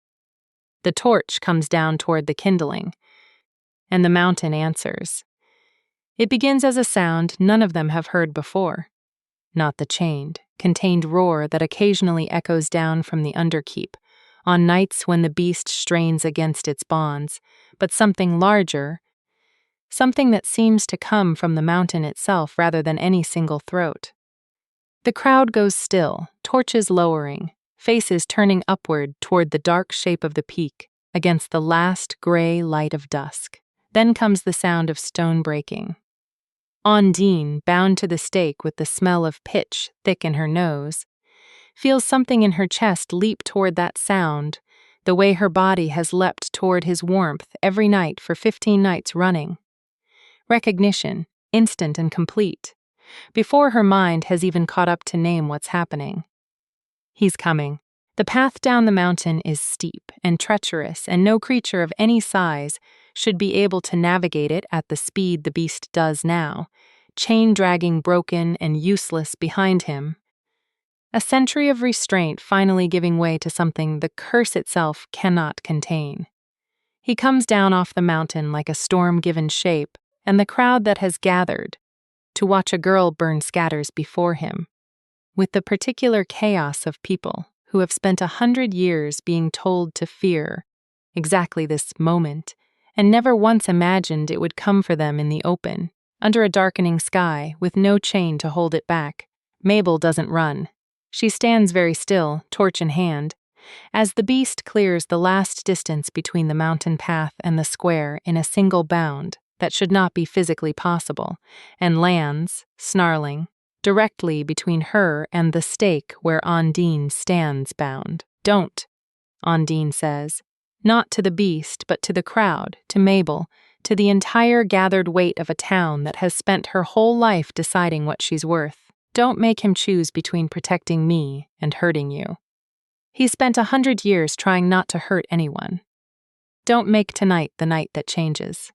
The torch comes down toward the kindling, and the mountain answers. It begins as a sound none of them have heard before. Not the contained roar that occasionally echoes down from the underkeep, on nights when the beast strains against its bonds, but something larger, something that seems to come from the mountain itself rather than any single throat. The crowd goes still, torches lowering, faces turning upward toward the dark shape of the peak against the last gray light of dusk. Then comes the sound of stone breaking. Ondine, bound to the stake with the smell of pitch thick in her nose, feels something in her chest leap toward that sound, the way her body has leapt toward his warmth every night for 15 nights running. Recognition, instant and complete, before her mind has even caught up to name what's happening. He's coming. The path down the mountain is steep and treacherous, and no creature of any size should be able to navigate it at the speed the beast does now, chain dragging broken and useless behind him. A century of restraint finally giving way to something the curse itself cannot contain. He comes down off the mountain like a storm given shape, and the crowd that has gathered to watch a girl burn scatters before him, with the particular chaos of people who have spent 100 years being told to fear exactly this moment, and never once imagined it would come for them in the open, under a darkening sky, with no chain to hold it back. Mabel doesn't run. She stands very still, torch in hand, as the beast clears the last distance between the mountain path and the square in a single bound that should not be physically possible, and lands, snarling, directly between her and the stake where Ondine stands bound. "Don't," Ondine says, not to the beast, but to the crowd, to Mabel, to the entire gathered weight of a town that has spent her whole life deciding what she's worth. "Don't make him choose between protecting me and hurting you. He spent 100 years trying not to hurt anyone. Don't make tonight the night that changes."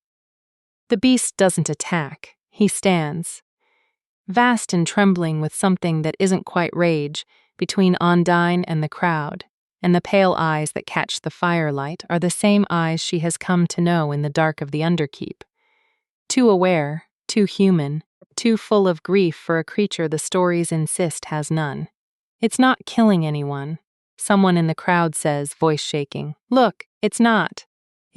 The beast doesn't attack. He stands, vast and trembling with something that isn't quite rage, between Ondine and the crowd, and the pale eyes that catch the firelight are the same eyes she has come to know in the dark of the underkeep. Too aware, too human, too full of grief for a creature the stories insist has none. "It's not killing anyone," someone in the crowd says, voice shaking. "Look, it's not.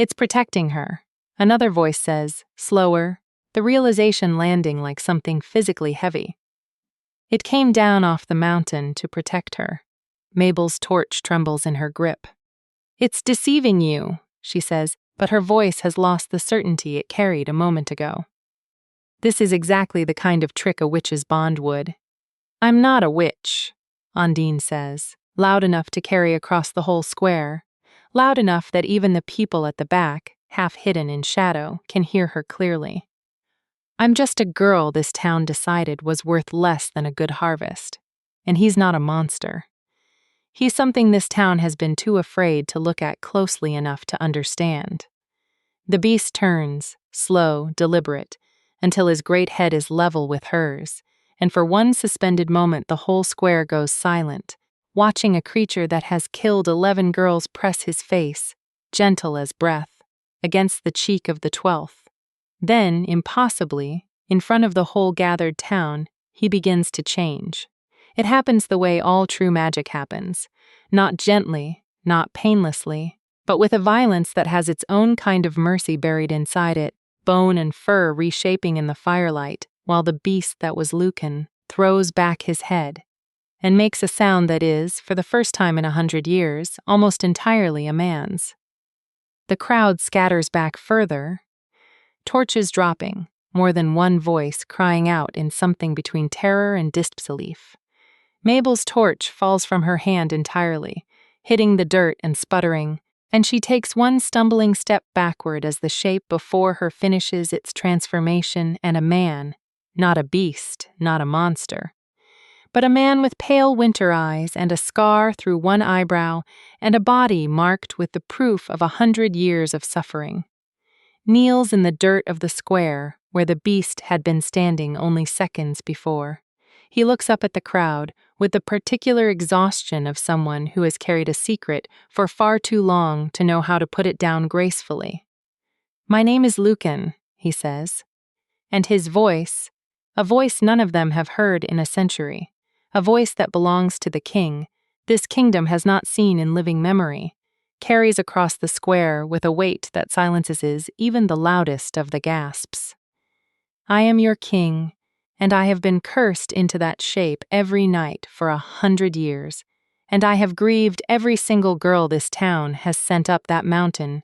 It's protecting her. Another voice says, slower, the realization landing like something physically heavy. It came down off the mountain to protect her. Mabel's torch trembles in her grip. It's deceiving you, she says, but her voice has lost the certainty it carried a moment ago. This is exactly the kind of trick a witch's bond would. I'm not a witch, Undine says, loud enough to carry across the whole square, loud enough that even the people at the back, half hidden in shadow, can hear her clearly. I'm just a girl this town decided was worth less than a good harvest. And he's not a monster. He's something this town has been too afraid to look at closely enough to understand. The beast turns, slow, deliberate, until his great head is level with hers, and for one suspended moment the whole square goes silent, watching a creature that has killed 11 girls press his face, gentle as breath, against the cheek of the 12th. Then, impossibly, in front of the whole gathered town, he begins to change. It happens the way all true magic happens, not gently, not painlessly, but with a violence that has its own kind of mercy buried inside it, bone and fur reshaping in the firelight, while the beast that was Lucan throws back his head and makes a sound that is, for the first time in 100 years, almost entirely a man's. The crowd scatters back further, torches dropping, more than one voice crying out in something between terror and disbelief. Mabel's torch falls from her hand entirely, hitting the dirt and sputtering, and she takes one stumbling step backward as the shape before her finishes its transformation, and a man, not a beast, not a monster, but a man with pale winter eyes and a scar through one eyebrow and a body marked with the proof of 100 years of suffering, kneels in the dirt of the square where the beast had been standing only seconds before. He looks up at the crowd with the particular exhaustion of someone who has carried a secret for far too long to know how to put it down gracefully. My name is Lucan, he says. And his voice, a voice none of them have heard in a century, a voice that belongs to the king, this kingdom has not seen in living memory, carries across the square with a weight that silences even the loudest of the gasps. I am your king, and I have been cursed into that shape every night for 100 years, and I have grieved every single girl this town has sent up that mountain,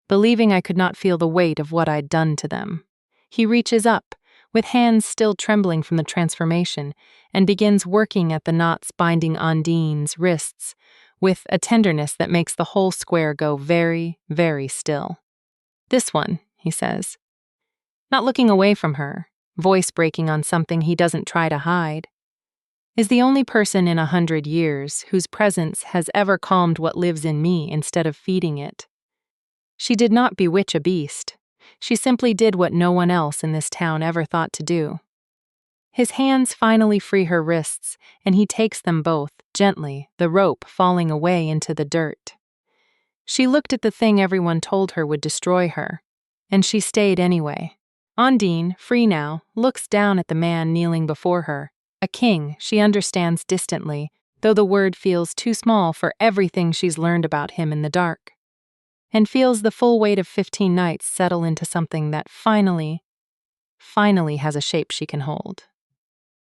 believing I could not feel the weight of what I'd done to them. He reaches up, with hands still trembling from the transformation, and begins working at the knots binding Undine's wrists, with a tenderness that makes the whole square go very, very still. This one, he says, not looking away from her, voice breaking on something he doesn't try to hide, is the only person in 100 years whose presence has ever calmed what lives in me instead of feeding it. She did not bewitch a beast. She simply did what no one else in this town ever thought to do. His hands finally free her wrists, and he takes them both, gently, the rope falling away into the dirt. She looked at the thing everyone told her would destroy her, and she stayed anyway. Undine, free now, looks down at the man kneeling before her, a king she understands distantly, though the word feels too small for everything she's learned about him in the dark, and feels the full weight of 15 nights settle into something that finally has a shape she can hold.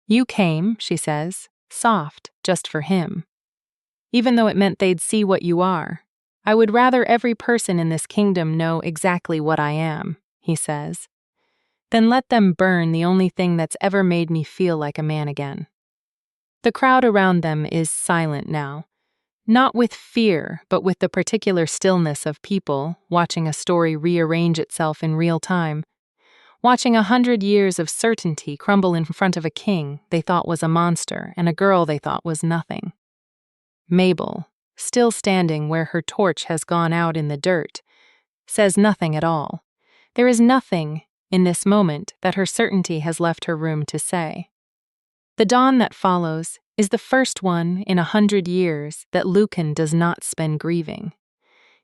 You came, she says, soft, just for him. Even though it meant they'd see what you are. I would rather every person in this kingdom know exactly what I am, he says. Then let them burn the only thing that's ever made me feel like a man again. The crowd around them is silent now, not with fear, but with the particular stillness of people watching a story rearrange itself in real time, watching 100 years of certainty crumble in front of a king they thought was a monster and a girl they thought was nothing. Mabel, still standing where her torch has gone out in the dirt, says nothing at all. There is nothing in this moment that her certainty has left her room to say. The dawn that follows is the first one in 100 years that Lucan does not spend grieving.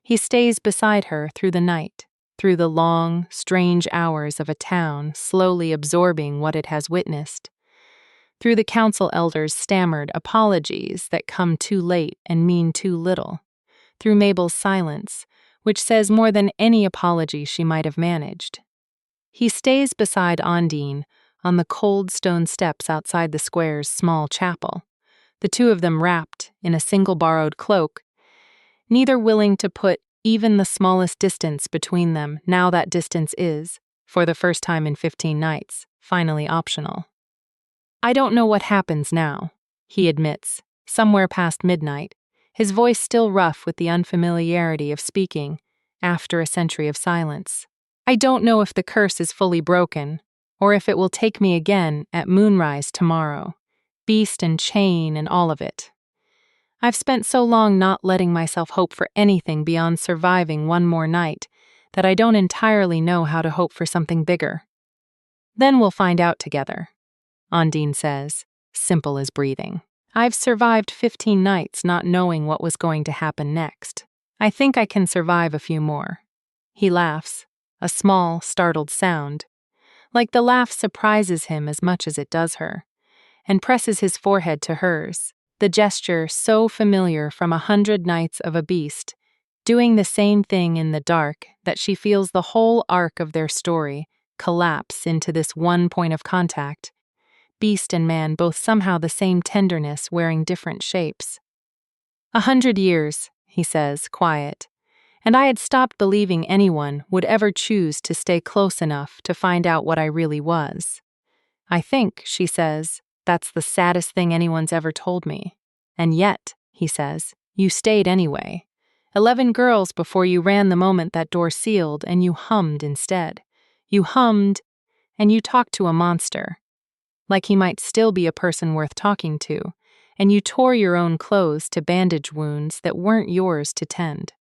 He stays beside her through the night, through the long, strange hours of a town slowly absorbing what it has witnessed, through the council elders' stammered apologies that come too late and mean too little, through Mabel's silence, which says more than any apology she might have managed. He stays beside Ondine on the cold stone steps outside the square's small chapel, the two of them wrapped in a single borrowed cloak, neither willing to put even the smallest distance between them now that distance is, for the first time in 15 nights, finally optional. "I don't know what happens now," he admits, somewhere past midnight, his voice still rough with the unfamiliarity of speaking after a century of silence. "I don't know if the curse is fully broken, or if it will take me again at moonrise tomorrow, beast and chain and all of it. I've spent so long not letting myself hope for anything beyond surviving one more night that I don't entirely know how to hope for something bigger. Then we'll find out together," Ondine says, simple as breathing. "I've survived 15 nights not knowing what was going to happen next. I think I can survive a few more." He laughs, a small, startled sound, like the laugh surprises him as much as it does her, and presses his forehead to hers, the gesture so familiar from 100 Nights of a Beast, doing the same thing in the dark that she feels the whole arc of their story collapse into this one point of contact. Beast and man both somehow the same tenderness wearing different shapes. 100 years, he says, quiet, and I had stopped believing anyone would ever choose to stay close enough to find out what I really was. "I think," she says, "that's the saddest thing anyone's ever told me. And yet," he says, "you stayed anyway. 11 girls before you ran the moment that door sealed, and you hummed instead. You hummed, and you talked to a monster. Like he might still be a person worth talking to, and you tore your own clothes to bandage wounds that weren't yours to tend."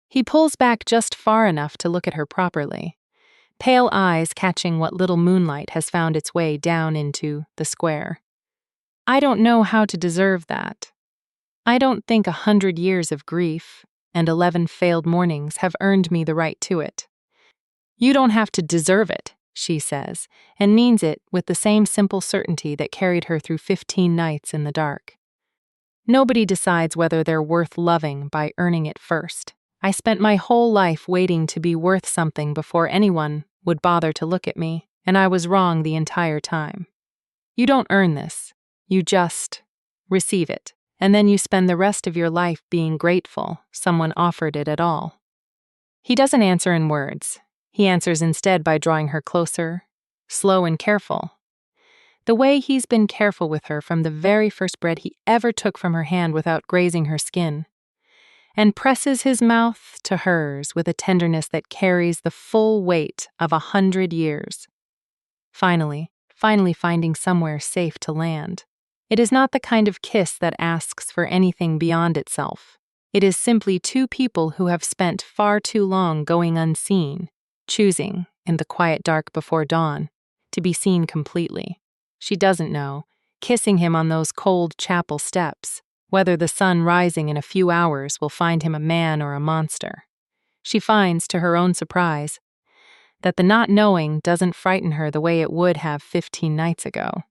He pulls back just far enough to look at her properly, pale eyes catching what little moonlight has found its way down into the square. "I don't know how to deserve that. I don't think 100 years of grief and 11 failed mornings have earned me the right to it." "You don't have to deserve it," she says, and means it with the same simple certainty that carried her through 15 nights in the dark. "Nobody decides whether they're worth loving by earning it first. I spent my whole life waiting to be worth something before anyone would bother to look at me, and I was wrong the entire time. You don't earn this. You just receive it, and then you spend the rest of your life being grateful someone offered it at all." He doesn't answer in words. He answers instead by drawing her closer, slow and careful, the way he's been careful with her from the very first bread he ever took from her hand without grazing her skin, and presses his mouth to hers with a tenderness that carries the full weight of 100 years. Finally finding somewhere safe to land. It is not the kind of kiss that asks for anything beyond itself. It is simply two people who have spent far too long going unseen, choosing, in the quiet dark before dawn, to be seen completely. She doesn't know, kissing him on those cold chapel steps, whether the sun rising in a few hours will find him a man or a monster. She finds, to her own surprise, that the not knowing doesn't frighten her the way it would have 15 nights ago.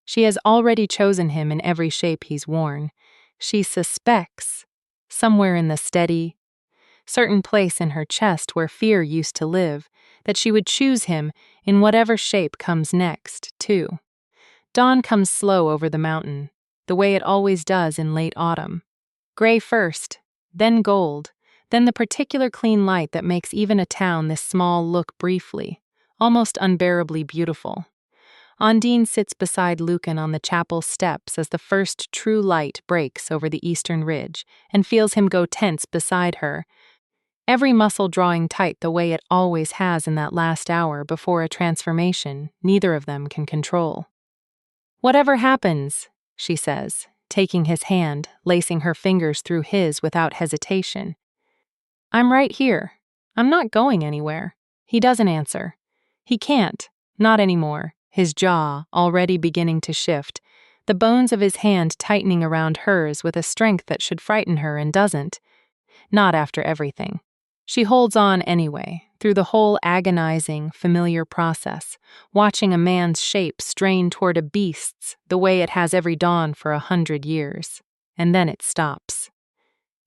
She has already chosen him in every shape he's worn. She suspects, somewhere in the steady, certain place in her chest where fear used to live, that she would choose him in whatever shape comes next, too. Dawn comes slow over the mountain, the way it always does in late autumn. Gray first, then gold, then the particular clean light that makes even a town this small look briefly, almost unbearably beautiful. Ondine sits beside Lucan on the chapel steps as the first true light breaks over the eastern ridge and feels him go tense beside her, every muscle drawing tight the way it always has in that last hour before a transformation neither of them can control. "Whatever happens," she says, taking his hand, lacing her fingers through his without hesitation, "I'm right here. I'm not going anywhere." He doesn't answer. He can't, not anymore, his jaw already beginning to shift, the bones of his hand tightening around hers with a strength that should frighten her and doesn't. Not after everything. She holds on anyway, through the whole agonizing, familiar process, watching a man's shape strain toward a beast's the way it has every dawn for 100 years. And then it stops.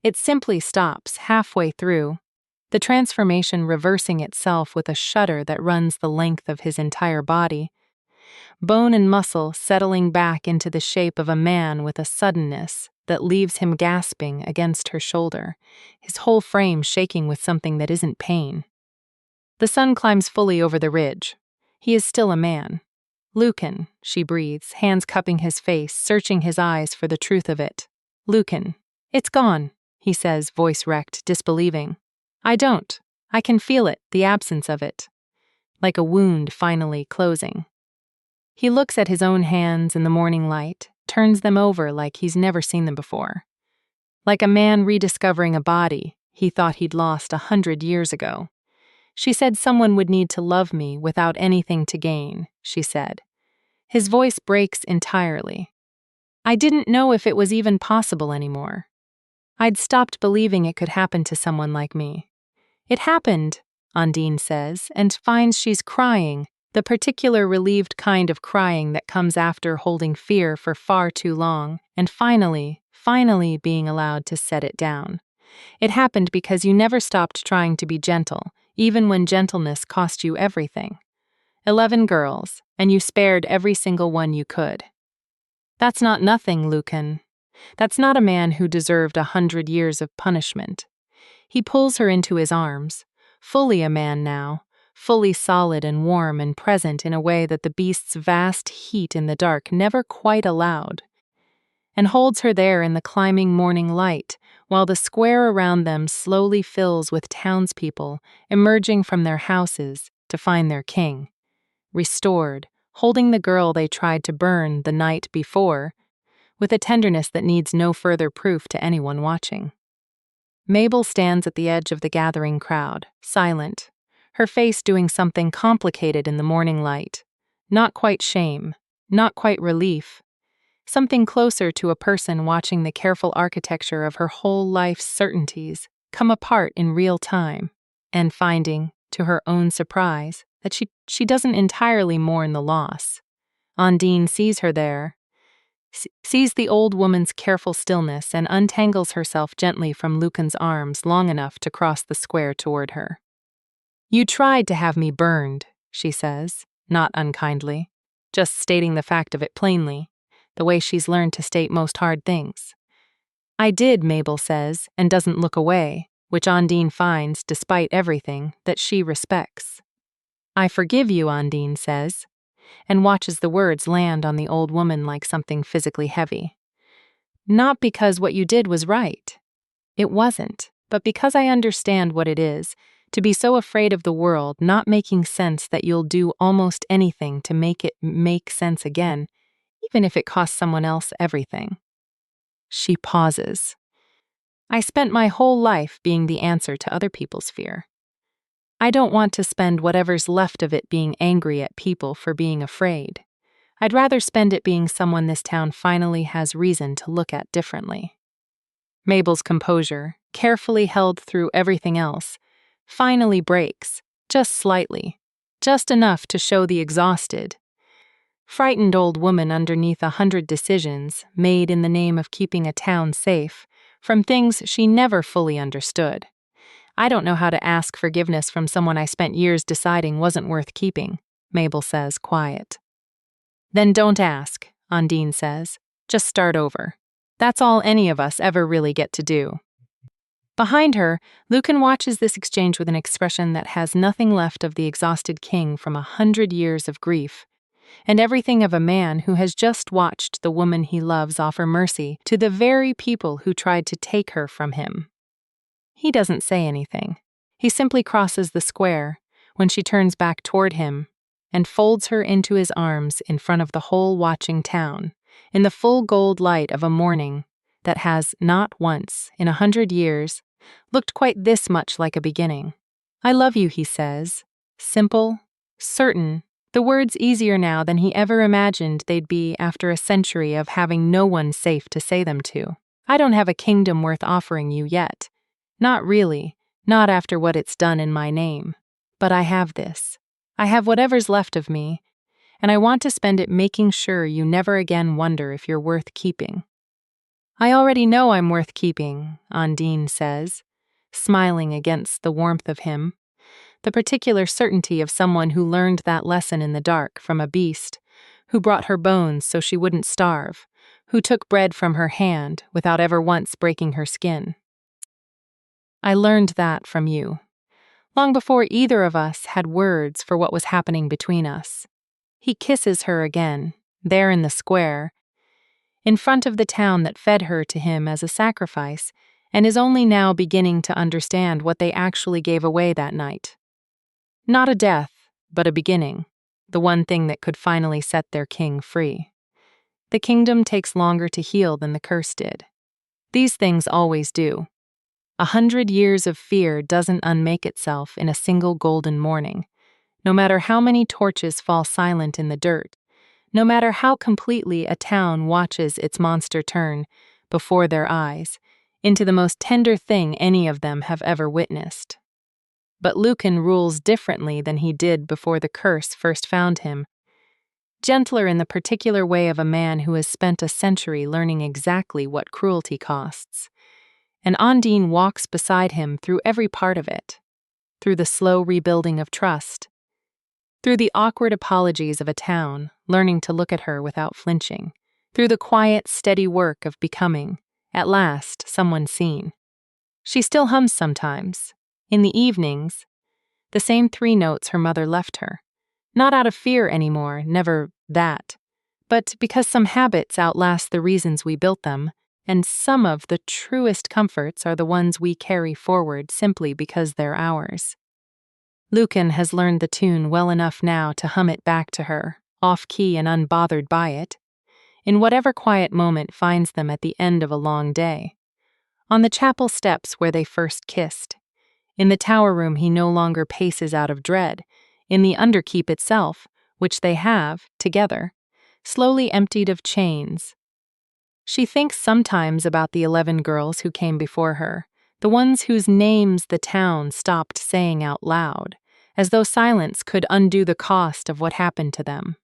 It simply stops halfway through, the transformation reversing itself with a shudder that runs the length of his entire body. Bone and muscle settling back into the shape of a man with a suddenness that leaves him gasping against her shoulder, his whole frame shaking with something that isn't pain. The sun climbs fully over the ridge. He is still a man. "Lucan," she breathes, hands cupping his face, searching his eyes for the truth of it. "Lucan." "It's gone," he says, voice wrecked, disbelieving. "I don't. I can feel it, the absence of it." Like a wound finally closing. He looks at his own hands in the morning light, turns them over like he's never seen them before. Like a man rediscovering a body he thought he'd lost 100 years ago. "She said someone would need to love me without anything to gain," she said. His voice breaks entirely. "I didn't know if it was even possible anymore. I'd stopped believing it could happen to someone like me." "It happened," Undine says, and finds she's crying, the particular relieved kind of crying that comes after holding fear for far too long, and finally being allowed to set it down. "It happened because you never stopped trying to be gentle, even when gentleness cost you everything. 11 girls, and you spared every single one you could. That's not nothing, Lucan. That's not a man who deserved 100 years of punishment." He pulls her into his arms, fully a man now, fully solid and warm and present in a way that the beast's vast heat in the dark never quite allowed, and holds her there in the climbing morning light, while the square around them slowly fills with townspeople emerging from their houses to find their king, restored, holding the girl they tried to burn the night before, with a tenderness that needs no further proof to anyone watching. Mabel stands at the edge of the gathering crowd, silent, her face doing something complicated in the morning light. Not quite shame, not quite relief. Something closer to a person watching the careful architecture of her whole life's certainties come apart in real time, and finding, to her own surprise, that she doesn't entirely mourn the loss. Undine sees her there, sees the old woman's careful stillness, and untangles herself gently from Lucan's arms long enough to cross the square toward her. "You tried to have me burned," she says, not unkindly, just stating the fact of it plainly, the way she's learned to state most hard things. "I did," Mabel says, and doesn't look away, which Undine finds, despite everything, that she respects. "I forgive you," Undine says, and watches the words land on the old woman like something physically heavy. "Not because what you did was right. It wasn't, but because I understand what it is to be so afraid of the world not making sense that you'll do almost anything to make it make sense again, even if it costs someone else everything." She pauses. "I spent my whole life being the answer to other people's fear. I don't want to spend whatever's left of it being angry at people for being afraid. I'd rather spend it being someone this town finally has reason to look at differently." Mabel's composure, carefully held through everything else, finally breaks, just slightly, just enough to show the exhausted, frightened old woman underneath 100 decisions made in the name of keeping a town safe from things she never fully understood. "I don't know how to ask forgiveness from someone I spent years deciding wasn't worth keeping," Mabel says, quiet. "Then don't ask," Undine says. "Just start over. That's all any of us ever really get to do." Behind her, Lucan watches this exchange with an expression that has nothing left of the exhausted king from 100 years of grief, and everything of a man who has just watched the woman he loves offer mercy to the very people who tried to take her from him. He doesn't say anything. He simply crosses the square when she turns back toward him and folds her into his arms in front of the whole watching town, in the full gold light of a morning that has not once, in 100 years, looked quite this much like a beginning. "I love you," he says. Simple, certain, the words easier now than he ever imagined they'd be after a century of having no one safe to say them to. "I don't have a kingdom worth offering you yet. Not really, not after what it's done in my name. But I have this. I have whatever's left of me, and I want to spend it making sure you never again wonder if you're worth keeping." "I already know I'm worth keeping," Undine says, smiling against the warmth of him, the particular certainty of someone who learned that lesson in the dark from a beast, who brought her bones so she wouldn't starve, who took bread from her hand without ever once breaking her skin. I learned that from you, long before either of us had words for what was happening between us. He kisses her again, there in the square, in front of the town that fed her to him as a sacrifice, and is only now beginning to understand what they actually gave away that night. Not a death, but a beginning, the one thing that could finally set their king free. The kingdom takes longer to heal than the curse did. These things always do. 100 years of fear doesn't unmake itself in a single golden morning, no matter how many torches fall silent in the dirt, no matter how completely a town watches its monster turn, before their eyes, into the most tender thing any of them have ever witnessed. But Lucan rules differently than he did before the curse first found him, gentler in the particular way of a man who has spent a century learning exactly what cruelty costs. And Ondine walks beside him through every part of it, through the slow rebuilding of trust, through the awkward apologies of a town learning to look at her without flinching, through the quiet, steady work of becoming, at last, someone seen. She still hums sometimes, in the evenings, the same 3 notes her mother left her, not out of fear anymore, never that, but because some habits outlast the reasons we built them, and some of the truest comforts are the ones we carry forward simply because they're ours. Lucan has learned the tune well enough now to hum it back to her, off-key and unbothered by it, in whatever quiet moment finds them at the end of a long day. On the chapel steps where they first kissed, in the tower room he no longer paces out of dread, in the underkeep itself, which they have, together, slowly emptied of chains. She thinks sometimes about the 11 girls who came before her, the ones whose names the town stopped saying out loud, as though silence could undo the cost of what happened to them.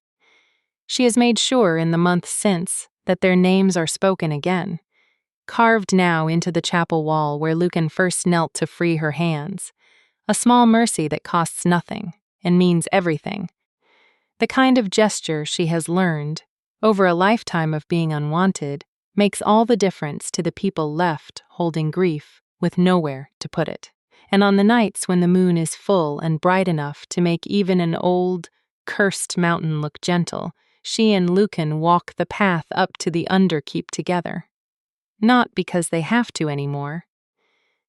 She has made sure in the months since that their names are spoken again, carved now into the chapel wall where Lucan first knelt to free her hands, a small mercy that costs nothing and means everything. The kind of gesture she has learned, over a lifetime of being unwanted, makes all the difference to the people left holding grief with nowhere to put it. And on the nights when the moon is full and bright enough to make even an old, cursed mountain look gentle, she and Lucan walk the path up to the underkeep together. Not because they have to anymore,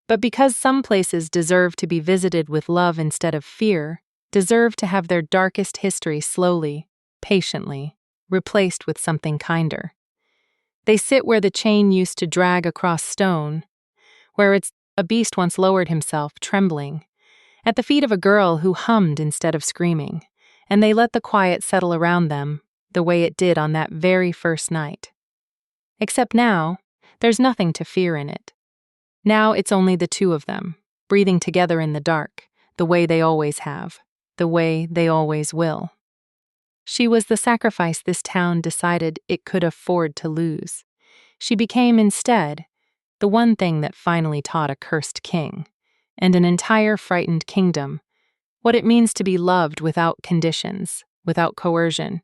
but because some places deserve to be visited with love instead of fear, deserve to have their darkest history slowly, patiently, replaced with something kinder. They sit where the chain used to drag across stone, where a beast once lowered himself, trembling, at the feet of a girl who hummed instead of screaming, and they let the quiet settle around them the way it did on that very first night. Except now, there's nothing to fear in it. Now it's only the 2 of them, breathing together in the dark, the way they always have, the way they always will. She was the sacrifice this town decided it could afford to lose. She became instead the one thing that finally taught a cursed king, and an entire frightened kingdom, what it means to be loved without conditions, without coercion,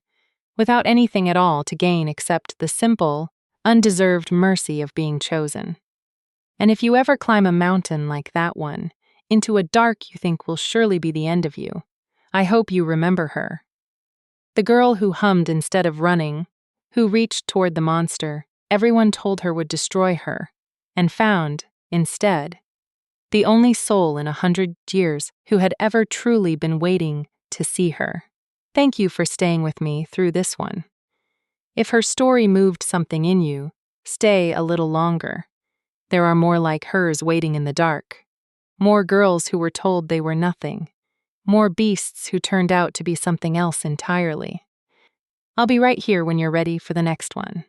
without anything at all to gain except the simple, undeserved mercy of being chosen. And if you ever climb a mountain like that one, into a dark you think will surely be the end of you, I hope you remember her. The girl who hummed instead of running, who reached toward the monster everyone told her would destroy her, and found, instead, the only soul in 100 years who had ever truly been waiting to see her. Thank you for staying with me through this one. If her story moved something in you, stay a little longer. There are more like hers waiting in the dark. More girls who were told they were nothing. More beasts who turned out to be something else entirely. I'll be right here when you're ready for the next one.